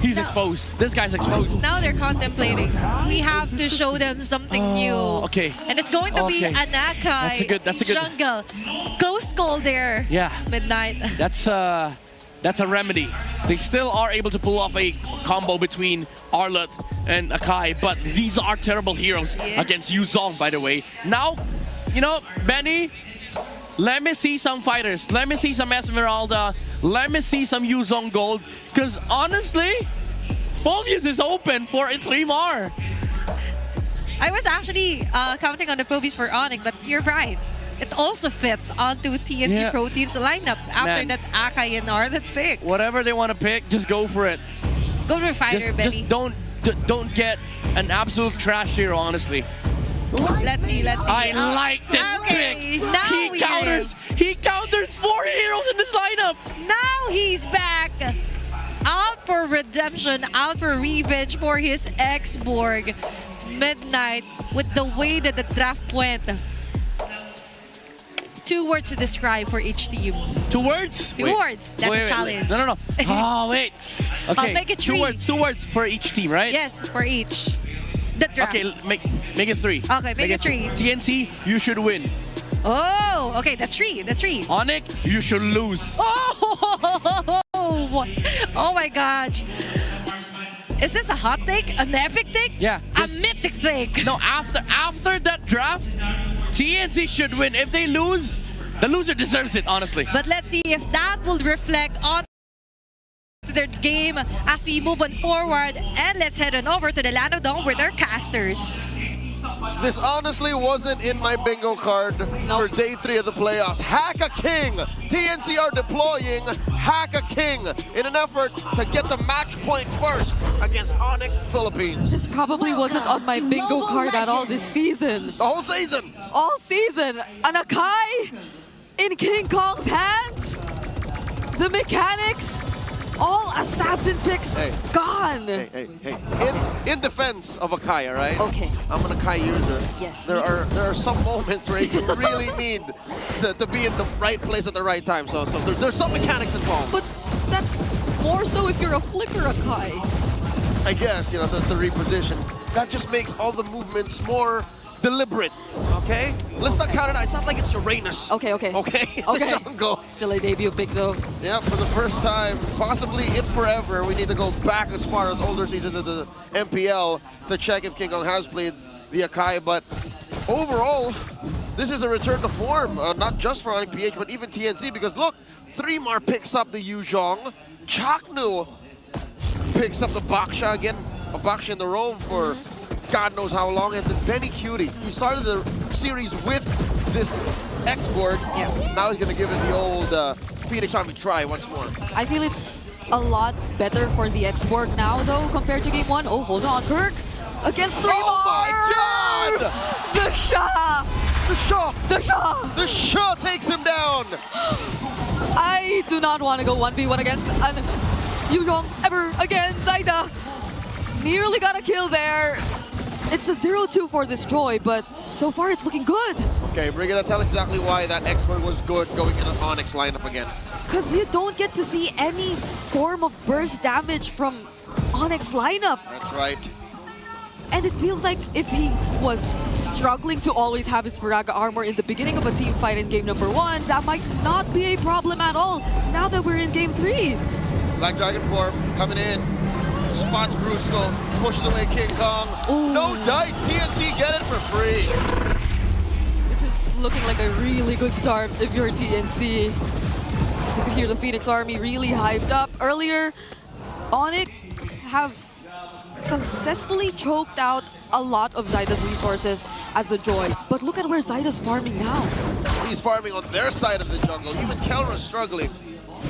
He's exposed. This guy's exposed. Now they're contemplating. We have to show them something new. Okay. And it's going to be Anakai That's a good jungle. Close call there. Yeah. Midnight. That's a remedy. They still are able to pull off a combo between Arlott and Akai, but these are terrible heroes against Yuzong, by the way. Now, you know, Benny, let me see some fighters. Let me see some Esmeralda. Let me see some Yuzong Gold. Because honestly, Phobius is open for a 3-mar. I was actually counting on the Phobius for Onyx, but you're right. It also fits onto TNC Pro Team's lineup after that Akai and Arlott pick. Whatever they want to pick, just go for it. Go for fighter, Benny. Just don't get an absolute trash hero, honestly. Let's see. I like this pick. Now He counters 4 heroes in this lineup. Now he's back. Out for redemption, out for revenge for his ex-Borg. Midnight, with the way that the draft went. 2 words to describe for each team. 2 words? 2 words. That's a challenge. No. Oh, wait. Okay. I'll make it 3. 2 words for each team, right? Yes, for each. The draft. Okay, make it 3. Okay, make it 3. TNC, you should win. Oh, okay, that's 3. That's 3. Onyx, you should lose. Oh my gosh. Is this a hot take? An epic take? Yeah. A mythic take? No, after that draft, TNC should win. If they lose, the loser deserves it, honestly. But let's see if that will reflect on their game as we move on forward. And let's head on over to the Land of Dawn with our casters. This honestly wasn't in my bingo card for day 3 of the playoffs. Hack a King! TNC are deploying Hack a King in an effort to get the match point first against Onyx Philippines. This probably wasn't on my bingo card at all this season. The whole season! All season! An Akai in King Kong's hands! The mechanics! All assassin picks gone! Hey. In defense of Akai, right? Okay. I'm an Akai user. Yes. There are some moments where you really need to be in the right place at the right time. So there's some mechanics involved. But that's more so if you're a flicker Akai. I guess, you know, the reposition. That just makes all the movements more deliberate, okay? Let's not count it out. It's not like it's Uranus. Okay. Okay? Don't go. Still a debut pick though. Yeah, for the first time, possibly in forever, we need to go back as far as older seasons of the MPL to check if King Kong has played the Akai. But overall, this is a return to form, not just for Onyx PH, but even TNC, because look, 3-mar picks up the Yuzhong, Chaknu picks up the Baksha again, a Baksha in the roam for God knows how long, and then Benny Cutie. He started the series with this X-Borg. Yeah. Now he's going to give it the old Phoenix Army try once more. I feel it's a lot better for the X-Borg now though compared to game 1. Oh, hold on, Kirk against 3-mar! Oh my God! The Shah! The Shah takes him down! I do not want to go 1v1 against an Yuzhong ever again. Zaida nearly got a kill there. It's a 0-2 for this Joy, but so far it's looking good. Okay, Brigida, tell us exactly why that X-Borg was good going in an Onyx lineup again. Because you don't get to see any form of burst damage from Onyx lineup. That's right. And it feels like if he was struggling to always have his Viraga armor in the beginning of a team fight in game number 1, that might not be a problem at all now that we're in game 3. Black Dragon form coming in. Spots Brusco, pushes away King Kong. Ooh. No dice, TNC get it for free. This is looking like a really good start if you're TNC. You can hear the Phoenix Army really hyped up. Earlier, Onyx have successfully choked out a lot of Zyda's resources as the Joy. But look at where Zyda's farming now. He's farming on their side of the jungle. Even Kelra's struggling.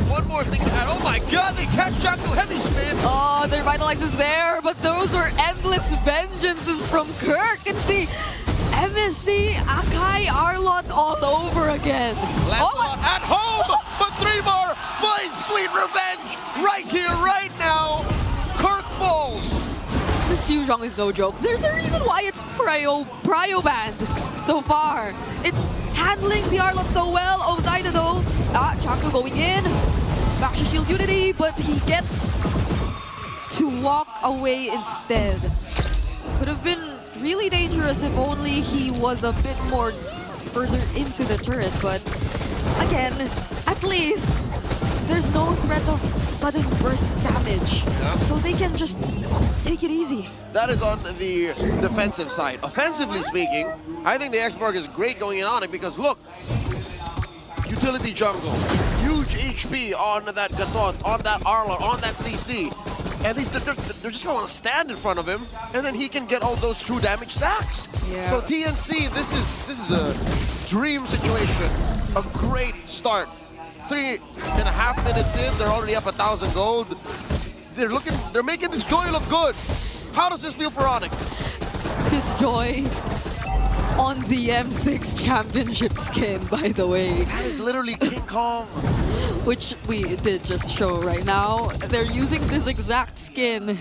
One more thing to add. Oh my God, they catch Jackal heavy spin. Oh, their Vitalize is there, but those were endless vengeances from Kirk. It's the MSC Akai Arlott all over again. Lancelot at home, but 3-mar finds sweet revenge right here, right now. Kirk falls. This Yuzhong is no joke. There's a reason why it's prio banned so far. It's handling the Arlott so well. Oh, Zyda though. Chaco going in. Baksha shield unity, but he gets 2 walk away instead. Could have been really dangerous if only he was a bit more further into the turret, but again, at least there's no threat of sudden burst damage. Yeah. So they can just take it easy. That is on the defensive side. Offensively speaking, I think the X-Borg is great going in on it because look, utility jungle, huge HP on that Gatot, on that Arla, on that CC. And they're just going to stand in front of him, and then he can get all those true damage stacks. Yeah. So TNC, this is a dream situation. A great start. 3.5 minutes in, they're already up 1,000 gold. They're making this joy look good. How does this feel for Onyx? This joy on the M6 championship skin, by the way. That is literally King Kong. Which we did just show right now. They're using this exact skin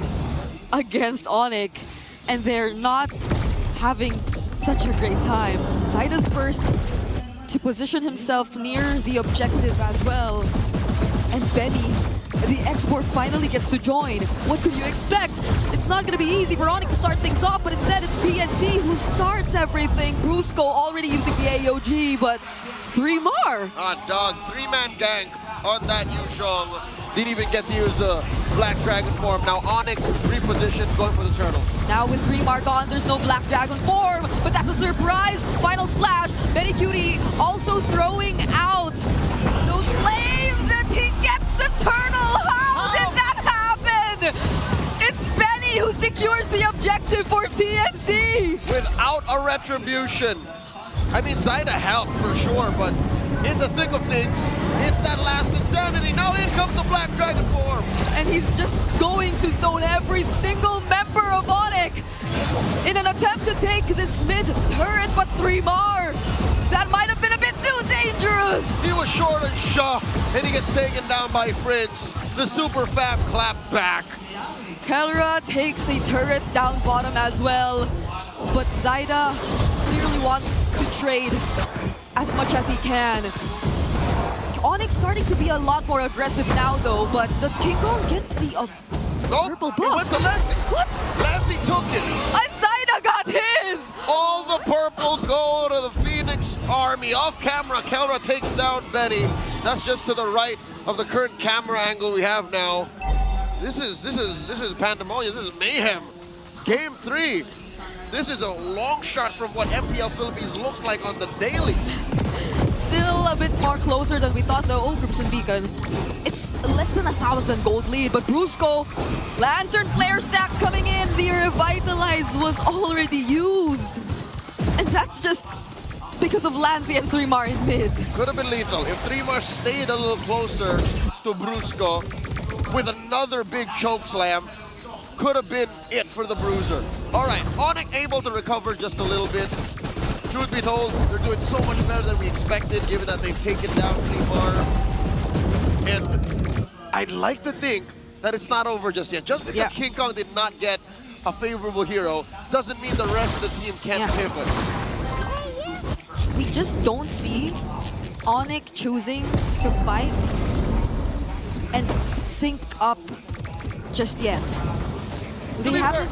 against Onyx, and they're not having such a great time. Zyda's first to position himself near the objective as well. And Benny, the export, finally gets to join. What could you expect? It's not going to be easy for Onyx to start things off, but instead it's TNC who starts everything. Brusco already using the AOG, but 3mar. Ah, dog, 3-man gank on that Yuzhong. Didn't even get to use the Black Dragon form. Now Onyx repositioned, going for the turtle. Now with 3mar gone, there's no Black Dragon form, but that's a surprise. Final slash. Benny Cutie also throwing out those flames, and he gets the turtle. How did that happen? It's Benny who secures the objective for TNC. Without a retribution. I mean, Zyda helped for sure, but in the thick of things, it's that last insanity. Now in comes the Black Dragon form. And he's just going to zone every single member of Onyx in an attempt to take this mid turret, but 3mar. That might have been a bit too dangerous. He was short and sharp, and he gets taken down by Fritz. The super fab clap back. Kelra takes a turret down bottom as well, but Zyda clearly wants to trade as much as he can. Onyx starting to be a lot more aggressive now though, but does King Kong get the purple It buff? went to Lassie. What? Lassie took it. And Zyda got his! All the purple go to the Phoenix army. Off camera, Kelra takes down Benny. That's just to the right of the current camera angle we have now. This is pandemonium. This is mayhem. Game 3. This is a long shot from what MPL Philippines looks like on the daily. Still a bit more closer than we thought though. Oh, Crimson Beacon. It's less than 1,000 gold lead, but Brusco, Lantern Flare stacks coming in. The Revitalize was already used. And that's just because of Lancy and 3mar in mid. Could have been lethal if 3mar stayed a little closer to Brusco with another big choke slam. Could have been it for the Bruiser. All right, Onyx able to recover just a little bit. Truth be told, they're doing so much better than we expected, given that they've taken down 3mar. And I'd like to think that it's not over just yet. Just because King Kong did not get a favorable hero doesn't mean the rest of the team can't pivot. We just don't see Onyx choosing to fight and sync up just yet. They haven't,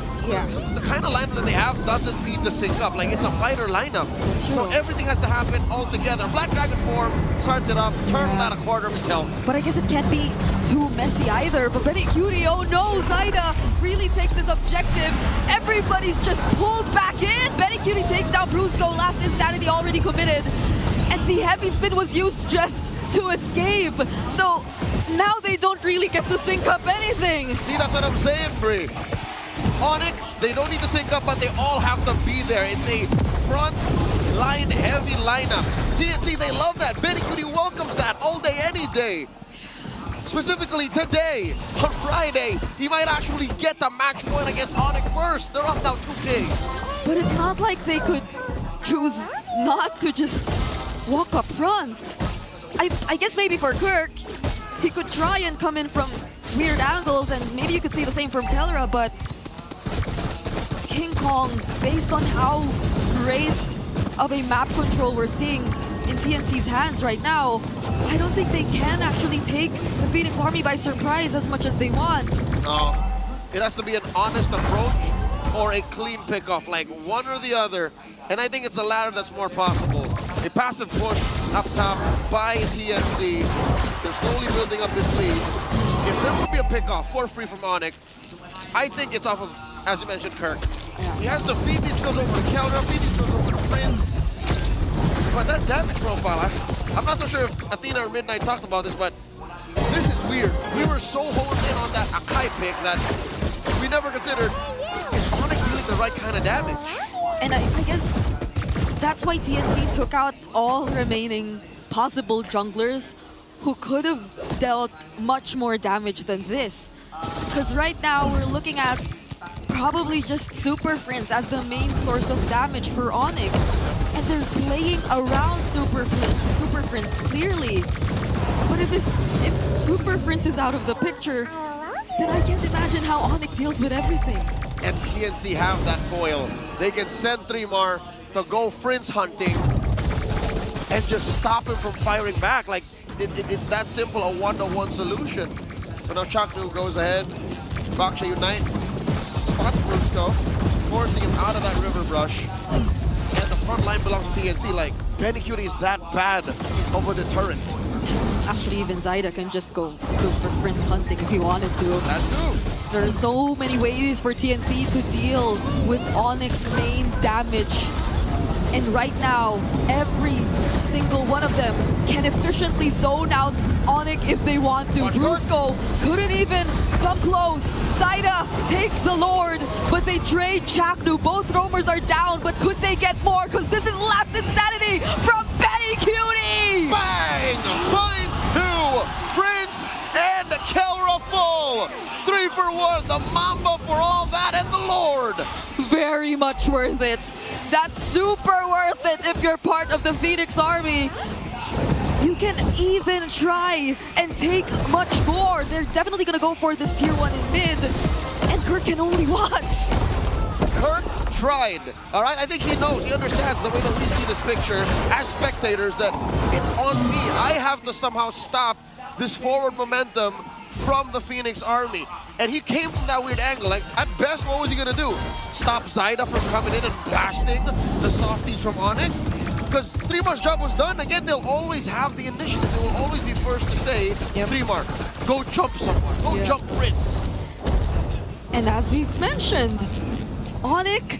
the kind of lineup that they have doesn't need to sync up. Like, it's a fighter lineup. So everything has to happen all together. Black Dragon form starts it up, turns out a quarter of his health. But I guess it can't be too messy either. But Benny Cutie, oh no, Zyda really takes this objective. Everybody's just pulled back in. Benny Cutie takes down Brusco, last insanity already committed. And the heavy spin was used just to escape. So now they don't really get to sync up anything. See, that's what I'm saying, Bree. Onyx, they don't need to sync up, but they all have to be there. It's a front line heavy lineup. TNT, they love that. Benny Cutie welcomes that all day, any day. Specifically today, on Friday, he might actually get the match point against Onyx first. They're up now 2K. But it's not like they could choose not to just walk up front. I guess maybe for Kirk, he could try and come in from weird angles, and maybe you could say the same from Kelra, but King Kong, based on how great of a map control we're seeing in TNC's hands right now, I don't think they can actually take the Phoenix Army by surprise as much as they want. No. it has to be an honest approach or a clean pickoff, like one or the other. And I think it's the latter that's more possible. A passive push up top by TNC. They're slowly building up this lead. If there would be a pickoff for free from Onyx, I think it's off of, as you mentioned, Kirk. He has to feed these skills over to Counter, feed these skills over to Prince. But that damage profile, I'm not so sure if Athena or Midnight talked about this, but this is weird. We were so honed in on that Akai pick that we never considered, is Onyx doing the right kind of damage? And I guess that's why TNC took out all remaining possible junglers who could have dealt much more damage than this. Because right now we're looking at probably just Super Prince as the main source of damage for Onyx. And they're playing around Super Prince clearly. But if Super Prince is out of the picture, then I can't imagine how Onyx deals with everything. And TNC have that foil. They can send Trimar to go Prince hunting and just stop him from firing back. Like, it's that simple, a one-to-one solution. So now Chaknu goes ahead. Baksha Unite spots Brusco, forcing him out of that river brush. And the front line belongs to TNC. Like, Benny Cutie is that bad of a deterrent. Actually, even Zyda can just go Super Prince hunting if he wanted to. That's true. There are so many ways for TNC to deal with Onyx's main damage. And right now, every single one of them can efficiently zone out Onyx if they want to. Brusco couldn't even come close. Zyda takes the Lord, but they trade Chaknu. Both roamers are down, but could they get more? Because this is Last Insanity from Benny Cutie! Bang! Finds two! Prince and Kelra full! 3 for 1, the Mamba for all that, and the Lord! Very much worth it. That's super worth it if you're part of the Phoenix Army. You can even try and take much more. They're definitely gonna go for this tier 1 in mid, and Kirk can only watch. Kirk tried, all right? I think he knows, he understands the way that we see this picture as spectators, that it's on me. I have to somehow stop this forward momentum from the Phoenix Army. And he came from that weird angle. Like, at best, what was he gonna do? Stop Zyda from coming in and blasting the softies from Onyx? Because Trimar's job was done. Again, they'll always have the initiative. They will always be first to say, Trimar, go jump someone. Go jump Prince. And as we've mentioned, Onyx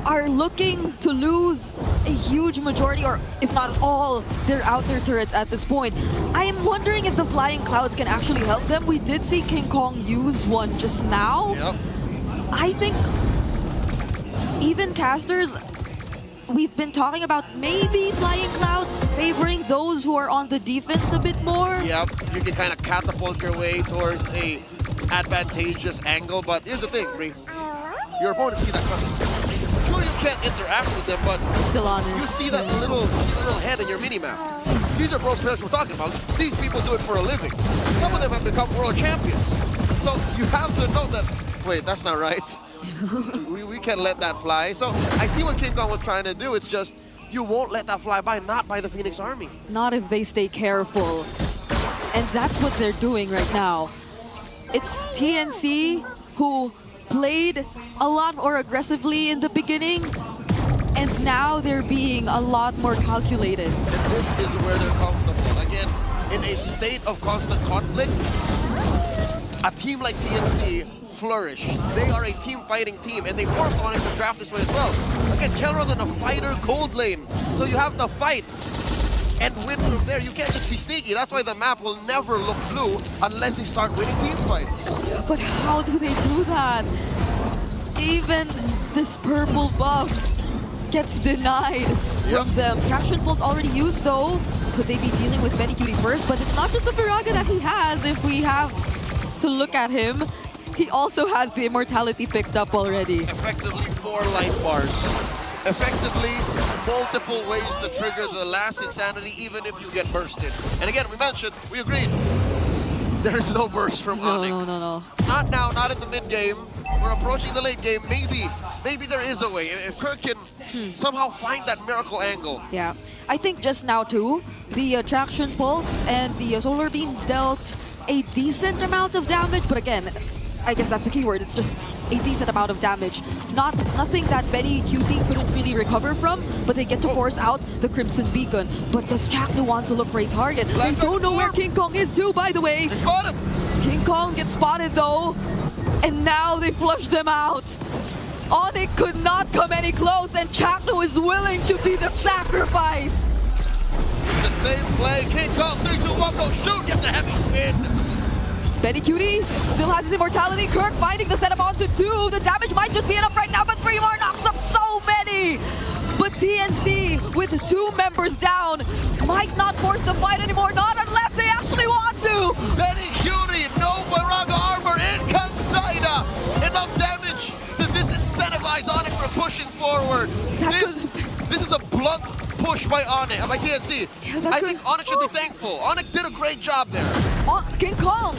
are looking to lose a huge majority, or if not all, their outer turrets at this point. I am wondering if the flying clouds can actually help them. We did see King Kong use one just now. Yep. I think even casters, we've been talking about maybe flying clouds favoring those who are on the defense a bit more. Yep, you can kind of catapult your way towards a advantageous angle, but here's the thing, Bree. Your opponent see that coming. Sure, you can't interact with them, but Still honest. you see that little head in your minimap. These are pro players we're talking about. These people do it for a living. Some of them have become world champions. So you have to know that, wait, that's not right. we can't let that fly. So I see what King Kong was trying to do. It's just, you won't let that fly by, not by the Phoenix Army. Not if they stay careful. And that's what they're doing right now. It's TNC who played a lot more aggressively in the beginning, and now they're being a lot more calculated. And this is where they're comfortable. Again, in a state of constant conflict, a team like TNC flourish. They are a team-fighting team, and they forced Onyx to draft this way as well. Again, Kelra's in a fighter gold lane, so you have to fight and win from there. You can't just be sneaky. That's why the map will never look blue unless you start winning team fights. But how do they do that? Even this purple buff gets denied from them. Traction Pulse already used though. Could they be dealing with Benny Cutie first? But it's not just the Viraga that he has. If we have to look at him, he also has the Immortality picked up already. Effectively 4 life bars. Effectively, multiple ways to trigger the Last Insanity, even if you get bursted. And again, we mentioned, we agreed, there is no burst from Onyx. No. Not now, not in the mid game. We're approaching the late game. Maybe there is a way. If Kirk can somehow find that miracle angle. Yeah, I think just now too, the Traction Pulse and the Solar Beam dealt a decent amount of damage, but again, I guess that's the key word. It's just a decent amount of damage. Nothing that Benny QT couldn't really recover from, but they get to force out the Crimson Beacon. But does Chaknu want to look for a target? They don't know where King Kong is too, by the way. Spot him. King Kong gets spotted though, and now they flush them out. Onyx could not come any close, and Chaknu is willing to be the sacrifice. It's the same play. King Kong, 3, 2, 1, go shoot. Gets a heavy spin. Benny QT still has his immortality. Kirk finding the setup onto 2. The damage might just be enough right now, but 3 more knocks up so many. But TNC, with 2 members down, might not force the fight anymore, not unless they actually want to. Benny QT, no Baraga armor. In comes Zaida. Enough damage to disincentivize Onyx from pushing forward. This is a blunt push by Onyx, by TNC. Yeah, I think Onyx should be thankful. Onyx did a great job there. King Kong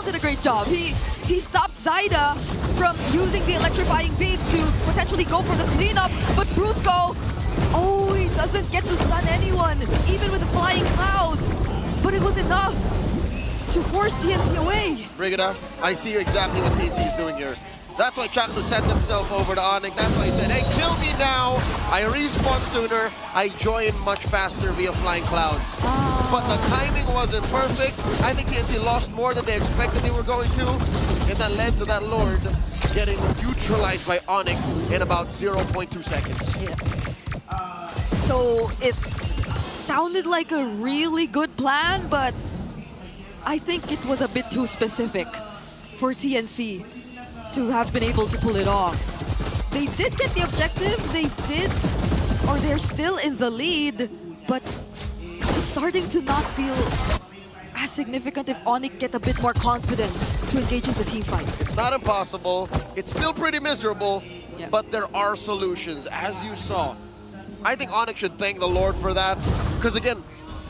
did a great job. He stopped Zaida from using the electrifying beats to potentially go for the cleanup, but Brusco, oh, he doesn't get to stun anyone, even with the flying clouds. But it was enough to force TNC away. Brigida, I see exactly what TNC is doing here. That's why Chaknu sent himself over to Onyx. That's why he said, hey, kill me now. I respawn sooner. I join much faster via flying clouds. But the timing wasn't perfect. I think TNC lost more than they expected they were going to. And that led to that Lord getting neutralized by Onyx in about 0.2 seconds. Yeah. So it sounded like a really good plan, but I think it was a bit too specific for TNC to have been able to pull it off. They did get the objective, they're still in the lead, but it's starting to not feel as significant if Onyx get a bit more confidence to engage in the team fights. It's not impossible. It's still pretty miserable, Yeah. but there are solutions, as you saw. I think Onyx should thank the Lord for that, because again,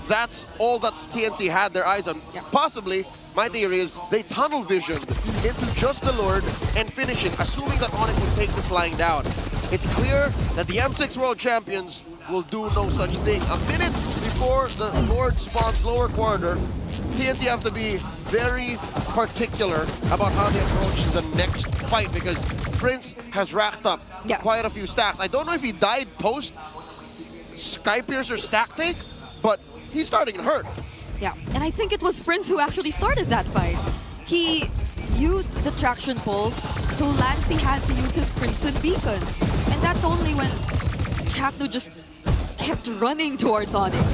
that's all that TNC had their eyes on. Yeah. Possibly, my theory is they tunnel visioned into just the Lord and finishing, assuming that Onyx would take this lying down. It's clear that the M6 World Champions will do no such thing. A minute before the Lord spawns lower quarter, TNC have to be very particular about how they approach the next fight, because Prince has racked up quite a few stacks. I don't know if he died post Skypiercer stack take, but he's starting to hurt. Yeah, and I think it was Prince who actually started that fight. He used the traction pulse, so Lancey had to use his Crimson Beacon. And that's only when Chaknu just kept running towards Onyx.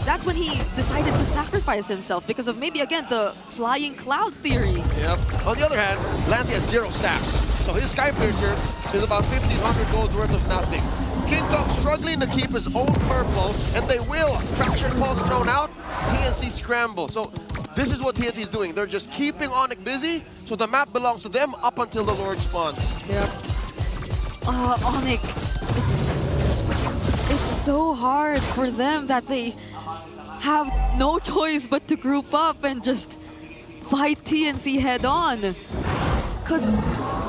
That's when he decided to sacrifice himself because of maybe, again, the flying clouds theory. Yep. On the other hand, Lancey has 0 stacks. So his Skypiercer is about 1,500 gold worth of nothing. King Kong struggling to keep his own purple, and they will. Fractured Pulse thrown out, TNC scramble. So this is what TNC is doing. They're just keeping Onyx busy, so the map belongs to them up until the Lord spawns. Yep. Onyx, it's so hard for them that they have no choice but to group up and just fight TNC head on. Because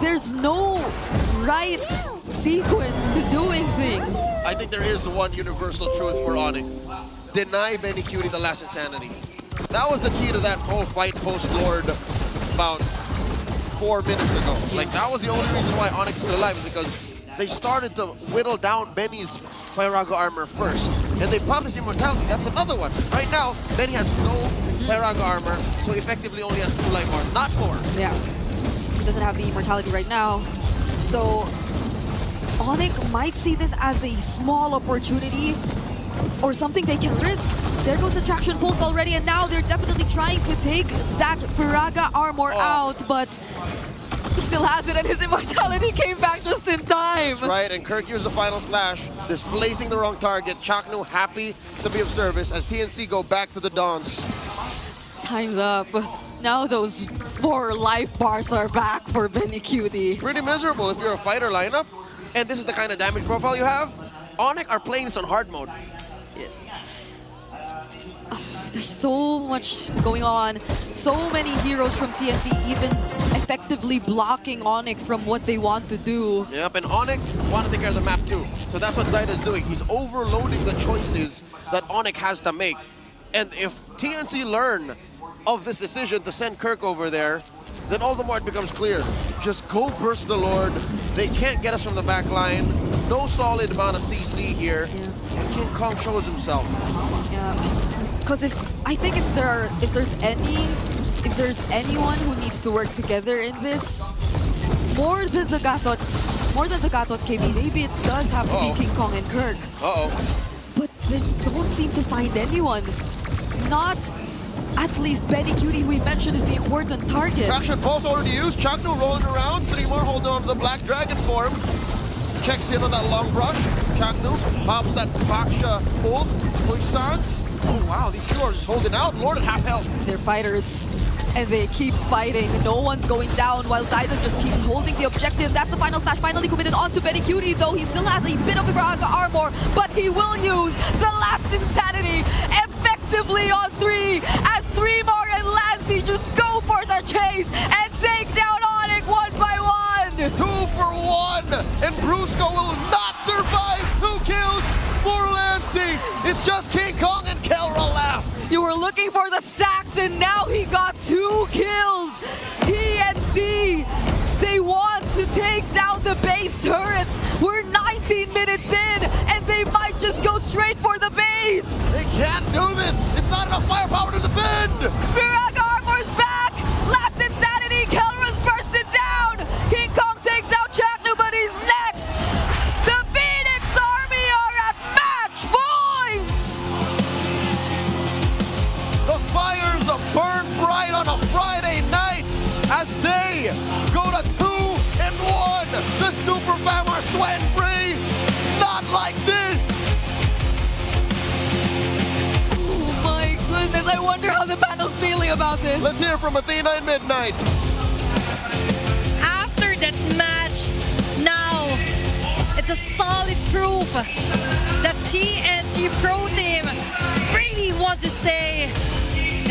there's no right sequence to doing things. I think there is one universal truth for Onyx. Deny Benny QT the last insanity. That was the key to that whole fight post-Lord about 4 minutes ago. Like, that was the only reason why Onyx is still alive, is because they started to whittle down Benny's Pyraga armor first. And they popped his immortality. That's another one. Right now, Benny has no Pyraga armor, so effectively only has 2 life bars, not 4. Yeah. He doesn't have the immortality right now. So Onyx might see this as a small opportunity or something they can risk. There goes the traction pulse already, and now they're definitely trying to take that Pyraga armor out, but he still has it, and his immortality came back just in time. That's right, and Kirk used the final slash, displacing the wrong target. Chaknu happy to be of service as TNC go back to the Dons. Time's up. Now those 4 life bars are back for Benny QT. Pretty miserable if you're a fighter lineup, and this is the kind of damage profile you have. Onyx are playing this on hard mode. Yes. There's so much going on. So many heroes from TNC even effectively blocking Onyx from what they want to do. Yep, and Onyx want to take care of the map too. So that's what Zaida's doing. He's overloading the choices that Onyx has to make. And if TNC learn of this decision to send Kirk over there, then all the more it becomes clear. Just go burst the Lord. They can't get us from the back line. No solid amount of CC here. And King Kong shows himself. Yeah, because I think if there's anyone who needs to work together in this, more than the Gatot KB, maybe it does have to be King Kong and Kirk. But they don't seem to find anyone. Not at least Benny Cutie, who we mentioned is the important target. Traction pulse already used. Chaknu rolling around. 3 more holding on to the Black Dragon form. Checks in on that long brush. Chaknu pops that Baksha ult. Puissance. Oh wow, these two are just holding out. Lord at half health. They're fighters. And they keep fighting. No one's going down while Zayda just keeps holding the objective. That's the final smash finally committed onto Benny Cutie, though he still has a bit of Viraga armor, but he will use the last insanity effectively on 3 as 3 more and Lancy just go for the chase and take down Onyx 1 by 1. 2 for 1, and Brusco will not survive. 2 kills for Lancy. It's just King Kong and Kelra left. You were looking for the stacks, and now he got 2 kills. TNC, they want to take down the base turrets. We're 19 minutes in, and they might just go straight for the base. They can't do this. It's not enough firepower to defend. Viraga armor's back. Last insanity. Kelra's bursted down. King Kong takes out Chaknu, but he's next. The Phoenix Army are at match point. The fires burn bright on a Friday night as they go to 2-1. The Super Fam are sweating free. Not like this. Oh my goodness, I wonder how the panel's feeling about this. Let's hear from Athena in Midnight. After that match, now it's a solid proof that TNC Pro Team really wants to stay.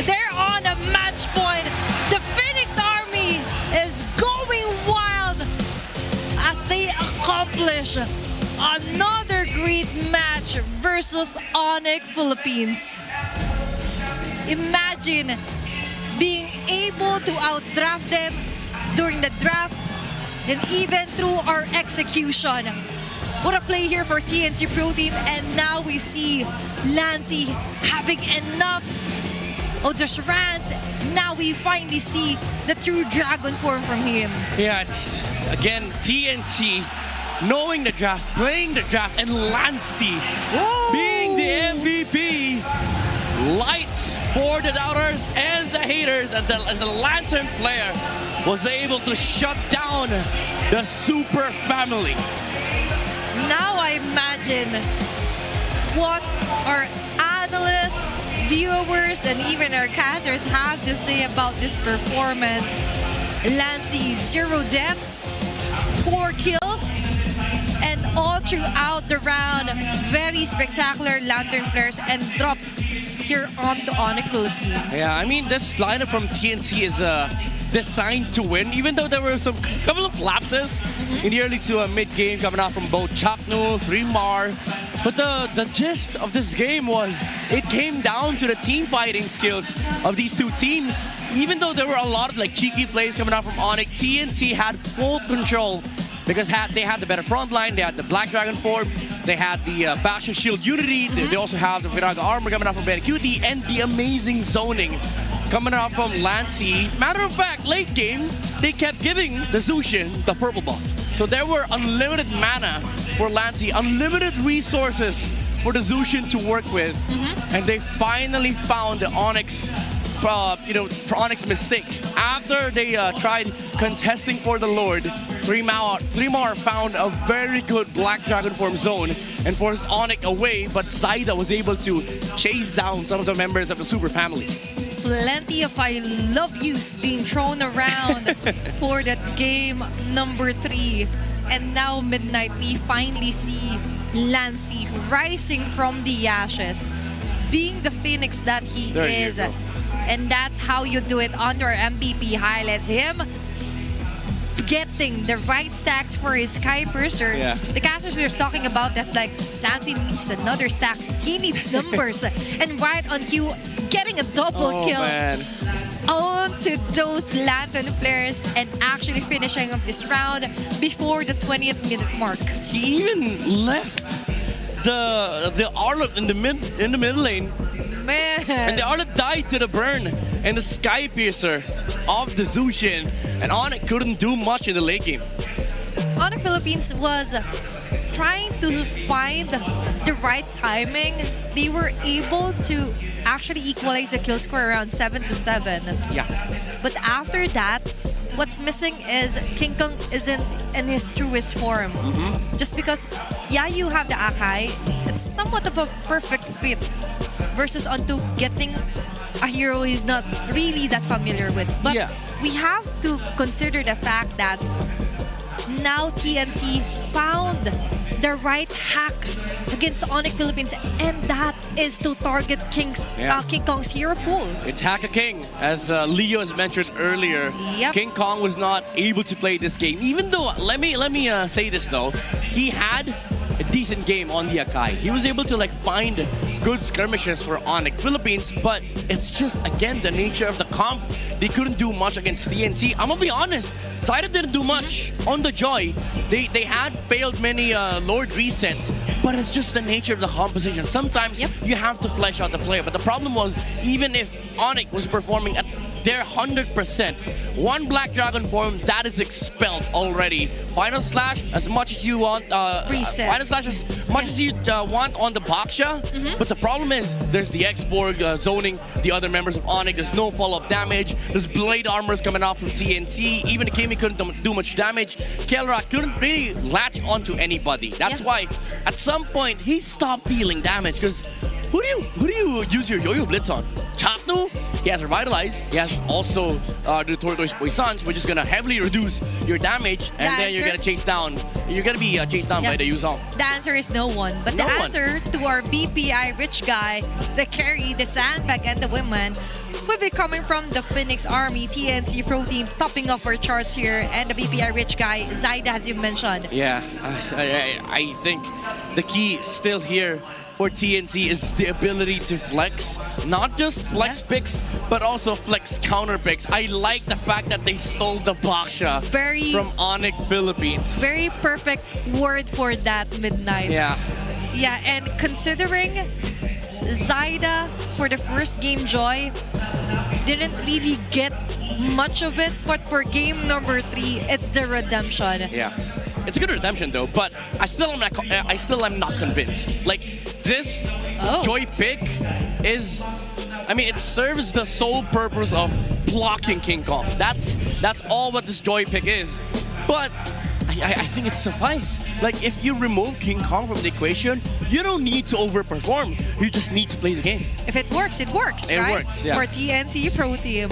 They're on a match point. The Phoenix Army is going wild as they accomplish another great match versus Onyx Philippines. Imagine being able to outdraft them during the draft and even through our execution. What a play here for TNC Pro Team, and now we see Lancy having enough of the charades. Now we finally see the true dragon form from him. Yeah, it's again TNC knowing the draft, playing the draft, and Lancy being the MVP. Lights for the doubters and the haters, and as the Lantern player was able to shut down the Super Family. Now I imagine what our analysts, viewers, and even our casters have to say about this performance. Lancy, 0 deaths, 4 kills, and all throughout the round, very spectacular Lantern flares and drop here on the Onyx Philippines. Yeah, I mean, this lineup from TNC is designed to win, even though there were some couple of lapses in the early to mid-game coming out from both Chaknu, 3mar. But the gist of this game was it came down to the team fighting skills of these two teams. Even though there were a lot of like cheeky plays coming out from Onyx, TNC had full control because they had the better front line, they had the Black Dragon form, they had the Bastion Shield Unity, they also have the Viraga armor coming out from Ben QT, and the amazing zoning coming out from Lancy. Matter of fact, late game, they kept giving the Zushin the purple buff. So there were unlimited mana for Lancy, unlimited resources for the Zushin to work with, and they finally found the Onyx, for Onyx mistake. After they tried contesting for the Lord, 3mar found a very good Black Dragon form zone and forced Onyx away, but Zayda was able to chase down some of the members of the Super Family. Plenty of I love yous being thrown around for that game number 3. And now Midnight, we finally see Lancy rising from the ashes, being the phoenix that he is. And that's how you do it under our MVP highlights. Him getting the right stacks for his Sky Burster. Yeah. The casters we were talking about, that's like, Lancy needs another stack. He needs numbers. And right on cue, getting a double kill. Man. on to those Lantern flares and actually finishing up this round before the 20th minute mark. He even left the Arlet in the middle lane, Man. and the Arlet died to the burn and the Sky Piercer of the Zushin, and Onyx couldn't do much in the late game. Onyx Philippines was trying to find the right timing. They were able to actually equalize the kill score around 7-7. Yeah. But after that, what's missing is King Kong isn't in his truest form. Just because, yeah, you have the Akai, it's somewhat of a perfect fit versus onto getting a hero he's not really that familiar with. But Yeah. we have to consider the fact that now TNC found the right hack against Onyx Philippines, and that is to target King Kong's hero pool. It's Hacker King, as Leo has mentioned earlier. Yep. King Kong was not able to play this game, even though let me say this though, he had a decent game on the Akai. He was able to find good skirmishes for Onyx Philippines, but it's just again the nature of the comp. They couldn't do much against TNC. I'm gonna be honest, Zaida didn't do much on the Joy. They had failed many Lord resets, but it's just the nature of the composition. Sometimes you have to flesh out the player, but the problem was, even if Onyx was performing at their 100%, one Black Dragon form that is expelled already. Final Slash, as much as you want, Reset. Final Slash as much as you want on the Baksha, but the problem is there's the X-Borg zoning the other members of Onyx. There's no follow-up damage. There's blade armors coming out from TNC. Even the Kimi couldn't do much damage. Kelra couldn't really latch onto anybody. That's why at some point he stopped dealing damage, because who do you use your Yo-Yo Blitz on? Chapnu, he has Revitalize. He has also the Tortoise Poisons, which is gonna heavily reduce your damage, and then you're gonna chase down. You're gonna be chased down by the Yuzong. The answer is no one. But the answer to our BPI rich guy, the carry, the sandbag, and the women will be coming from the Phoenix Army, TNC Pro Team, topping off our charts here, and the BPI rich guy, Zaida, as you mentioned. Yeah, I think the key still here for TNC is the ability to flex. Not just flex picks, but also flex counter picks. I like the fact that they stole the Baksha from Onyx Philippines. Very perfect word for that, Midnight. Yeah. Yeah, and considering Zaida for the first game Joy didn't really get much of it, but for game number 3, it's the redemption. Yeah. It's a good redemption though, but I still am not convinced. This Joy pick is, it serves the sole purpose of blocking King Kong. That's all what this Joy pick is. But I think it suffices. If you remove King Kong from the equation, you don't need to overperform. You just need to play the game. If it works, it works, It right? works, yeah. For TNC Pro Team.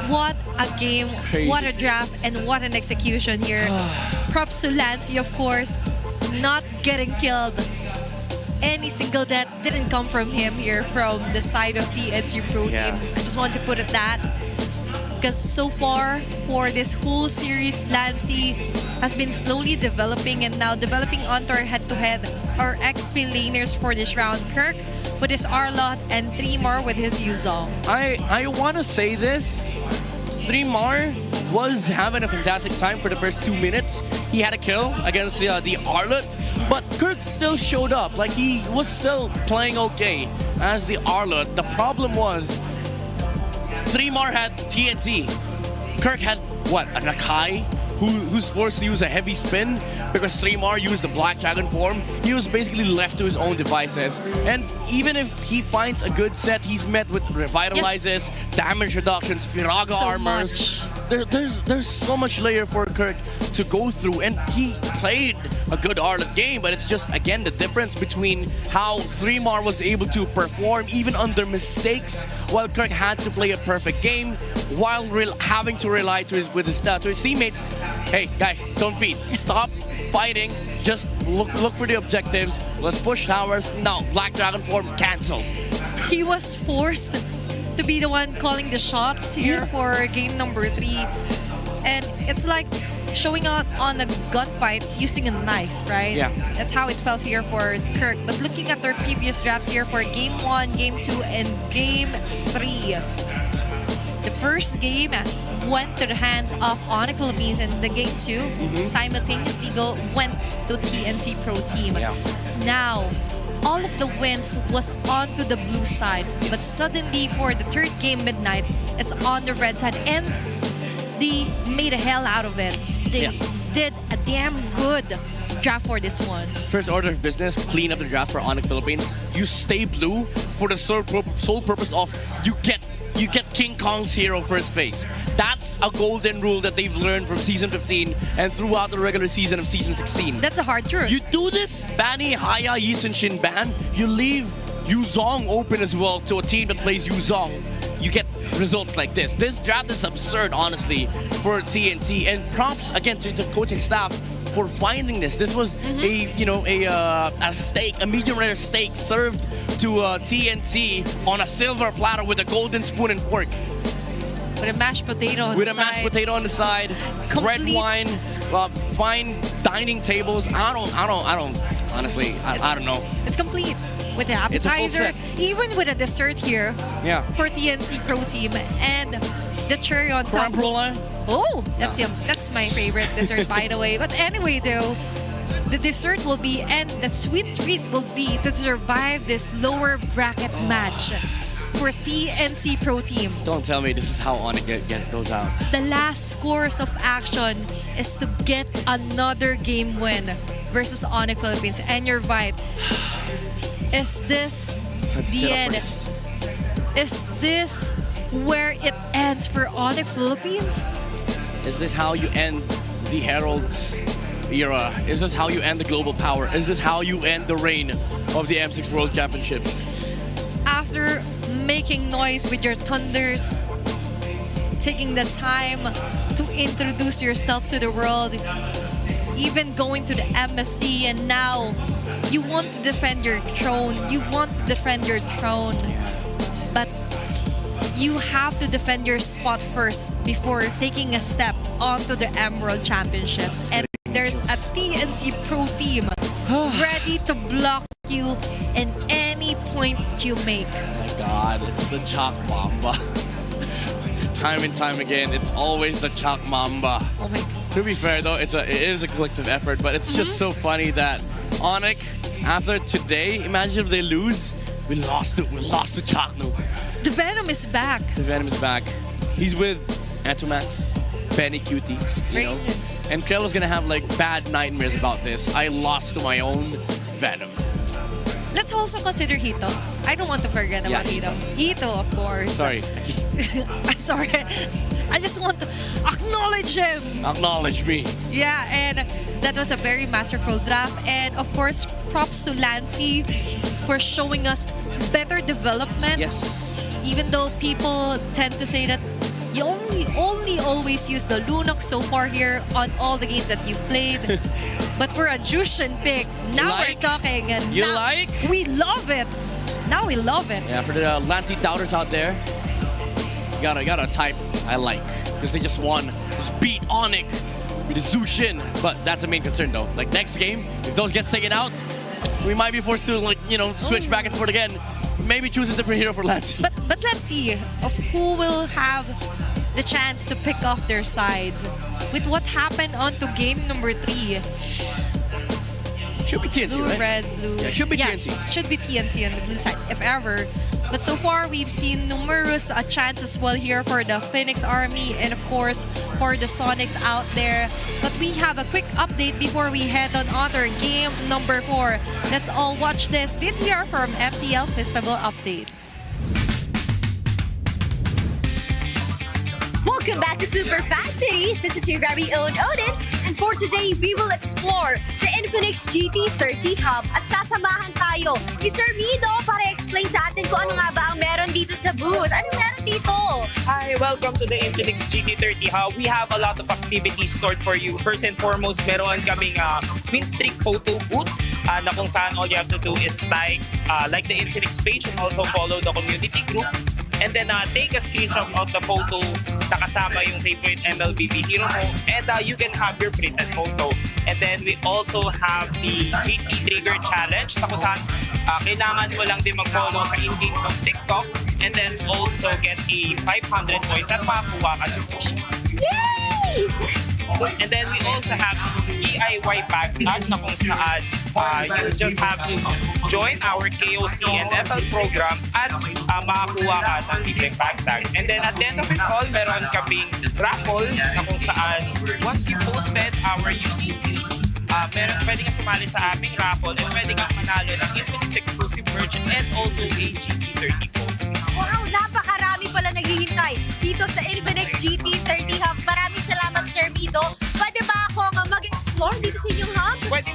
What a game, Crazy. what a draft, and what an execution here. Props to Lancy, of course, not getting killed. Any single death didn't come from him here from the side of TNC Pro Team. I just want to put it that. Because so far, for this whole series, Lancy has been slowly developing and now developing onto our head-to-head, our XP laners for this round. Kirk with his Arlot and 3mar with his Yuzong. I want to say this. 3mar was having a fantastic time for the first 2 minutes. He had a kill against the Arlot, but Kirk still showed up. He was still playing okay as the Arlot. The problem was 3mar had TNT. Kirk had an Akai who's forced to use a heavy spin because 3mar used the Black Dragon form. He was basically left to his own devices. And even if he finds a good set, he's met with revitalizes, damage reductions, Firaga armors. There's so much layer for Kirk to go through, and he played a good Arlot game, but it's just, again, the difference between how 3mar was able to perform even under mistakes, while Kirk had to play a perfect game while having to rely to his teammates. Hey, guys, don't beat. Stop fighting. Just look for the objectives. Let's push towers. Now, Black Dragon form, cancel. He was forced to be the one calling the shots here for game number 3. And it's like showing out on a gunfight using a knife, right? Yeah. That's how it felt here for Kirk. But looking at their previous drafts here for game 1, game 2, and game 3, The first game went to the hands of Onyx Philippines, and the game 2 simultaneously went to TNC Pro Team. Yeah. Now, all of the wins was onto the blue side, but suddenly for the third game, Midnight, it's on the red side, and they made a hell out of it. They did a damn good draft for this one. First order of business, clean up the draft for Onyx Philippines. You stay blue for the sole purpose of you get King Kong's hero first phase. That's a golden rule that they've learned from Season 15 and throughout the regular season of Season 16. That's a hard truth. You do this, Fanny, Haya, Yi Sun Shin ban, you leave Yuzong open as well to a team that plays Yuzong. You get results like this. This draft is absurd, honestly, for TNC. And props again to the coaching staff for finding this. This was a steak, a medium rare steak served to TNC on a silver platter with a golden spoon and fork. With a mashed potato on With the a side. mashed potato on the side, red Complete. wine, fine dining tables. I don't honestly, I don't know. It's complete with the It's a full appetizer, set. even with a dessert here Yeah. for TNC Pro Team, and the cherry on top. Creme brulee. Oh, that's yum. That's my favorite dessert, by the way. But anyway, though, the dessert will be, and the sweet treat will be to survive this lower bracket match for TNC Pro Team. Don't tell me this is how Onyx goes out. The last course of action is to get another game win versus Onyx Philippines. And you're right. Is this the end? Is this where it ends for Onyx Philippines? Is this how you end the Herald's era? Is this how you end the global power? Is this how you end the reign of the M6 World Championships? After making noise with your thunders, taking the time to introduce yourself to the world, even going to the MSC, and now you want to defend your throne. You want to defend your throne, but you have to defend your spot first before taking a step onto the Emerald Championships. And there's a TNC Pro Team ready to block you in any point you make. Oh my God, it's the Chalk Mamba. Time and time again, it's always the Chalk Mamba. Oh my God. To be fair though, it is a collective effort, but it's just so funny that Onyx, after today, imagine if they lose, we lost to Chalk now. The Venom is back. The Venom is back. He's with Atomax, Benny Cutie, you know. And Krello's gonna have like bad nightmares about this. I lost to my own Venom. Let's also consider Hito. I don't want to forget about Hito. Hito. Hito, of course. Sorry. I'm sorry. I just want to acknowledge him. Acknowledge me. Yeah, and that was a very masterful draft. And of course, props to Lancy for showing us better development. Yes. Even though people tend to say that you only always use the Lunox so far here on all the games that you played. But for a Jushin pick, now we're talking. And You now like? We love it. Now we love it. Yeah, for the Lancy doubters out there, you gotta type I like. Because they just won. Just beat Onyx with the Zushin. But that's the main concern though. Like next game, if those get taken out, we might be forced to switch back and forth again. Maybe choose a different hero for Lancy. But let's see of who will have the chance to pick off their sides. With what happened onto game number 3. Should be TNC, Blue, right? red, blue. Yeah, should be TNC. Should be TNC on the blue side, if ever. But so far, we've seen numerous chances as well here for the Phoenix Army and, of course, for the Sonics out there. But we have a quick update before we head on other game number 4. Let's all watch this video from MTL Festival Update. Welcome back to Super Fan City. This is your very own Odin. And for today, we will explore the Infinix GT30 Hub at sasamahan tayo ni Sir Mido para explain sa atin kung ano nga ba ang meron dito sa booth. Ano meron dito? Hi, welcome to the Infinix GT30 Hub. We have a lot of activities stored for you. First and foremost, meron kaming win streak photo booth na kung saan all you have to do is like the Infinix page and also follow the community group. And then take a screenshot of the photo na kasama yung favorite MLBB hero mo, and you can have your printed photo. And then we also have the GT Trigger Challenge na kung saan kailangan mo lang din mag-follow sa in-games of TikTok, and then also get a 500 points at makakuha ka ng push. Yay! And then we also have DIY bag tag na kung saan you just have to join our KOC and FL program at makakuha ka ng libreng bag tags. And then at the end of it all, meron kaming raffle na kung saan once you posted our UTCs, pwede ka sumali sa aming raffle and pwede kang manalo ng Infinix exclusive merch and also a GT30 phone. Wow, napakarami pala naghihintay dito sa Infinix GT30 Hub. Maraming salamat, Sir Mido. Pwede ba ako mag-explore dito sa inyong hub? Pwede.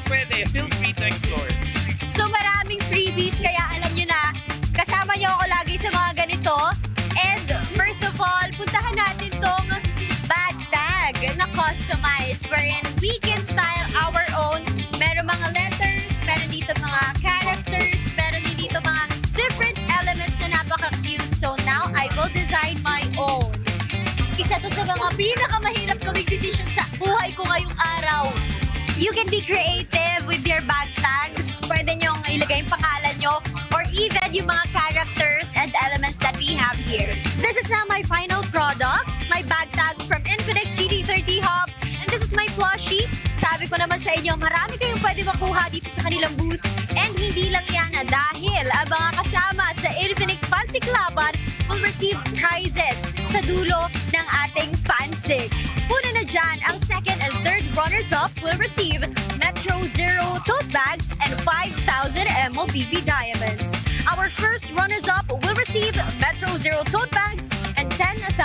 Feel free to explore. So maraming freebies, kaya alam nyo na, kasama nyo ako lagi sa mga ganito. And first of all, puntahan natin tong bag tag na customized wherein we can style our own. Meron mga letters, meron dito mga characters, meron din dito mga different elements na napaka-cute. So now, I will design my own. Isa to sa mga pinakamahirap gawing decision sa buhay ko ngayong araw. You can be creative with your bag tags. Pwede nyong ilagay yung pangalan nyo or even yung mga characters and elements that we have here. This is now my final product, my bag tag from Infinix GT30 Hub. And this is my plushie. Sabi ko naman sa inyo, marami kayong pwede makuha dito sa kanilang booth. And hindi lang yan dahil ang mga kasama sa Infinix Fancy Cluban will receive prizes sa dulo ng ating fansig. Una na dyan, ang second and third runners-up will receive Metro Zero tote bags and 5,000 MOBB diamonds. Our first runners-up will receive Metro Zero tote bags and 10,000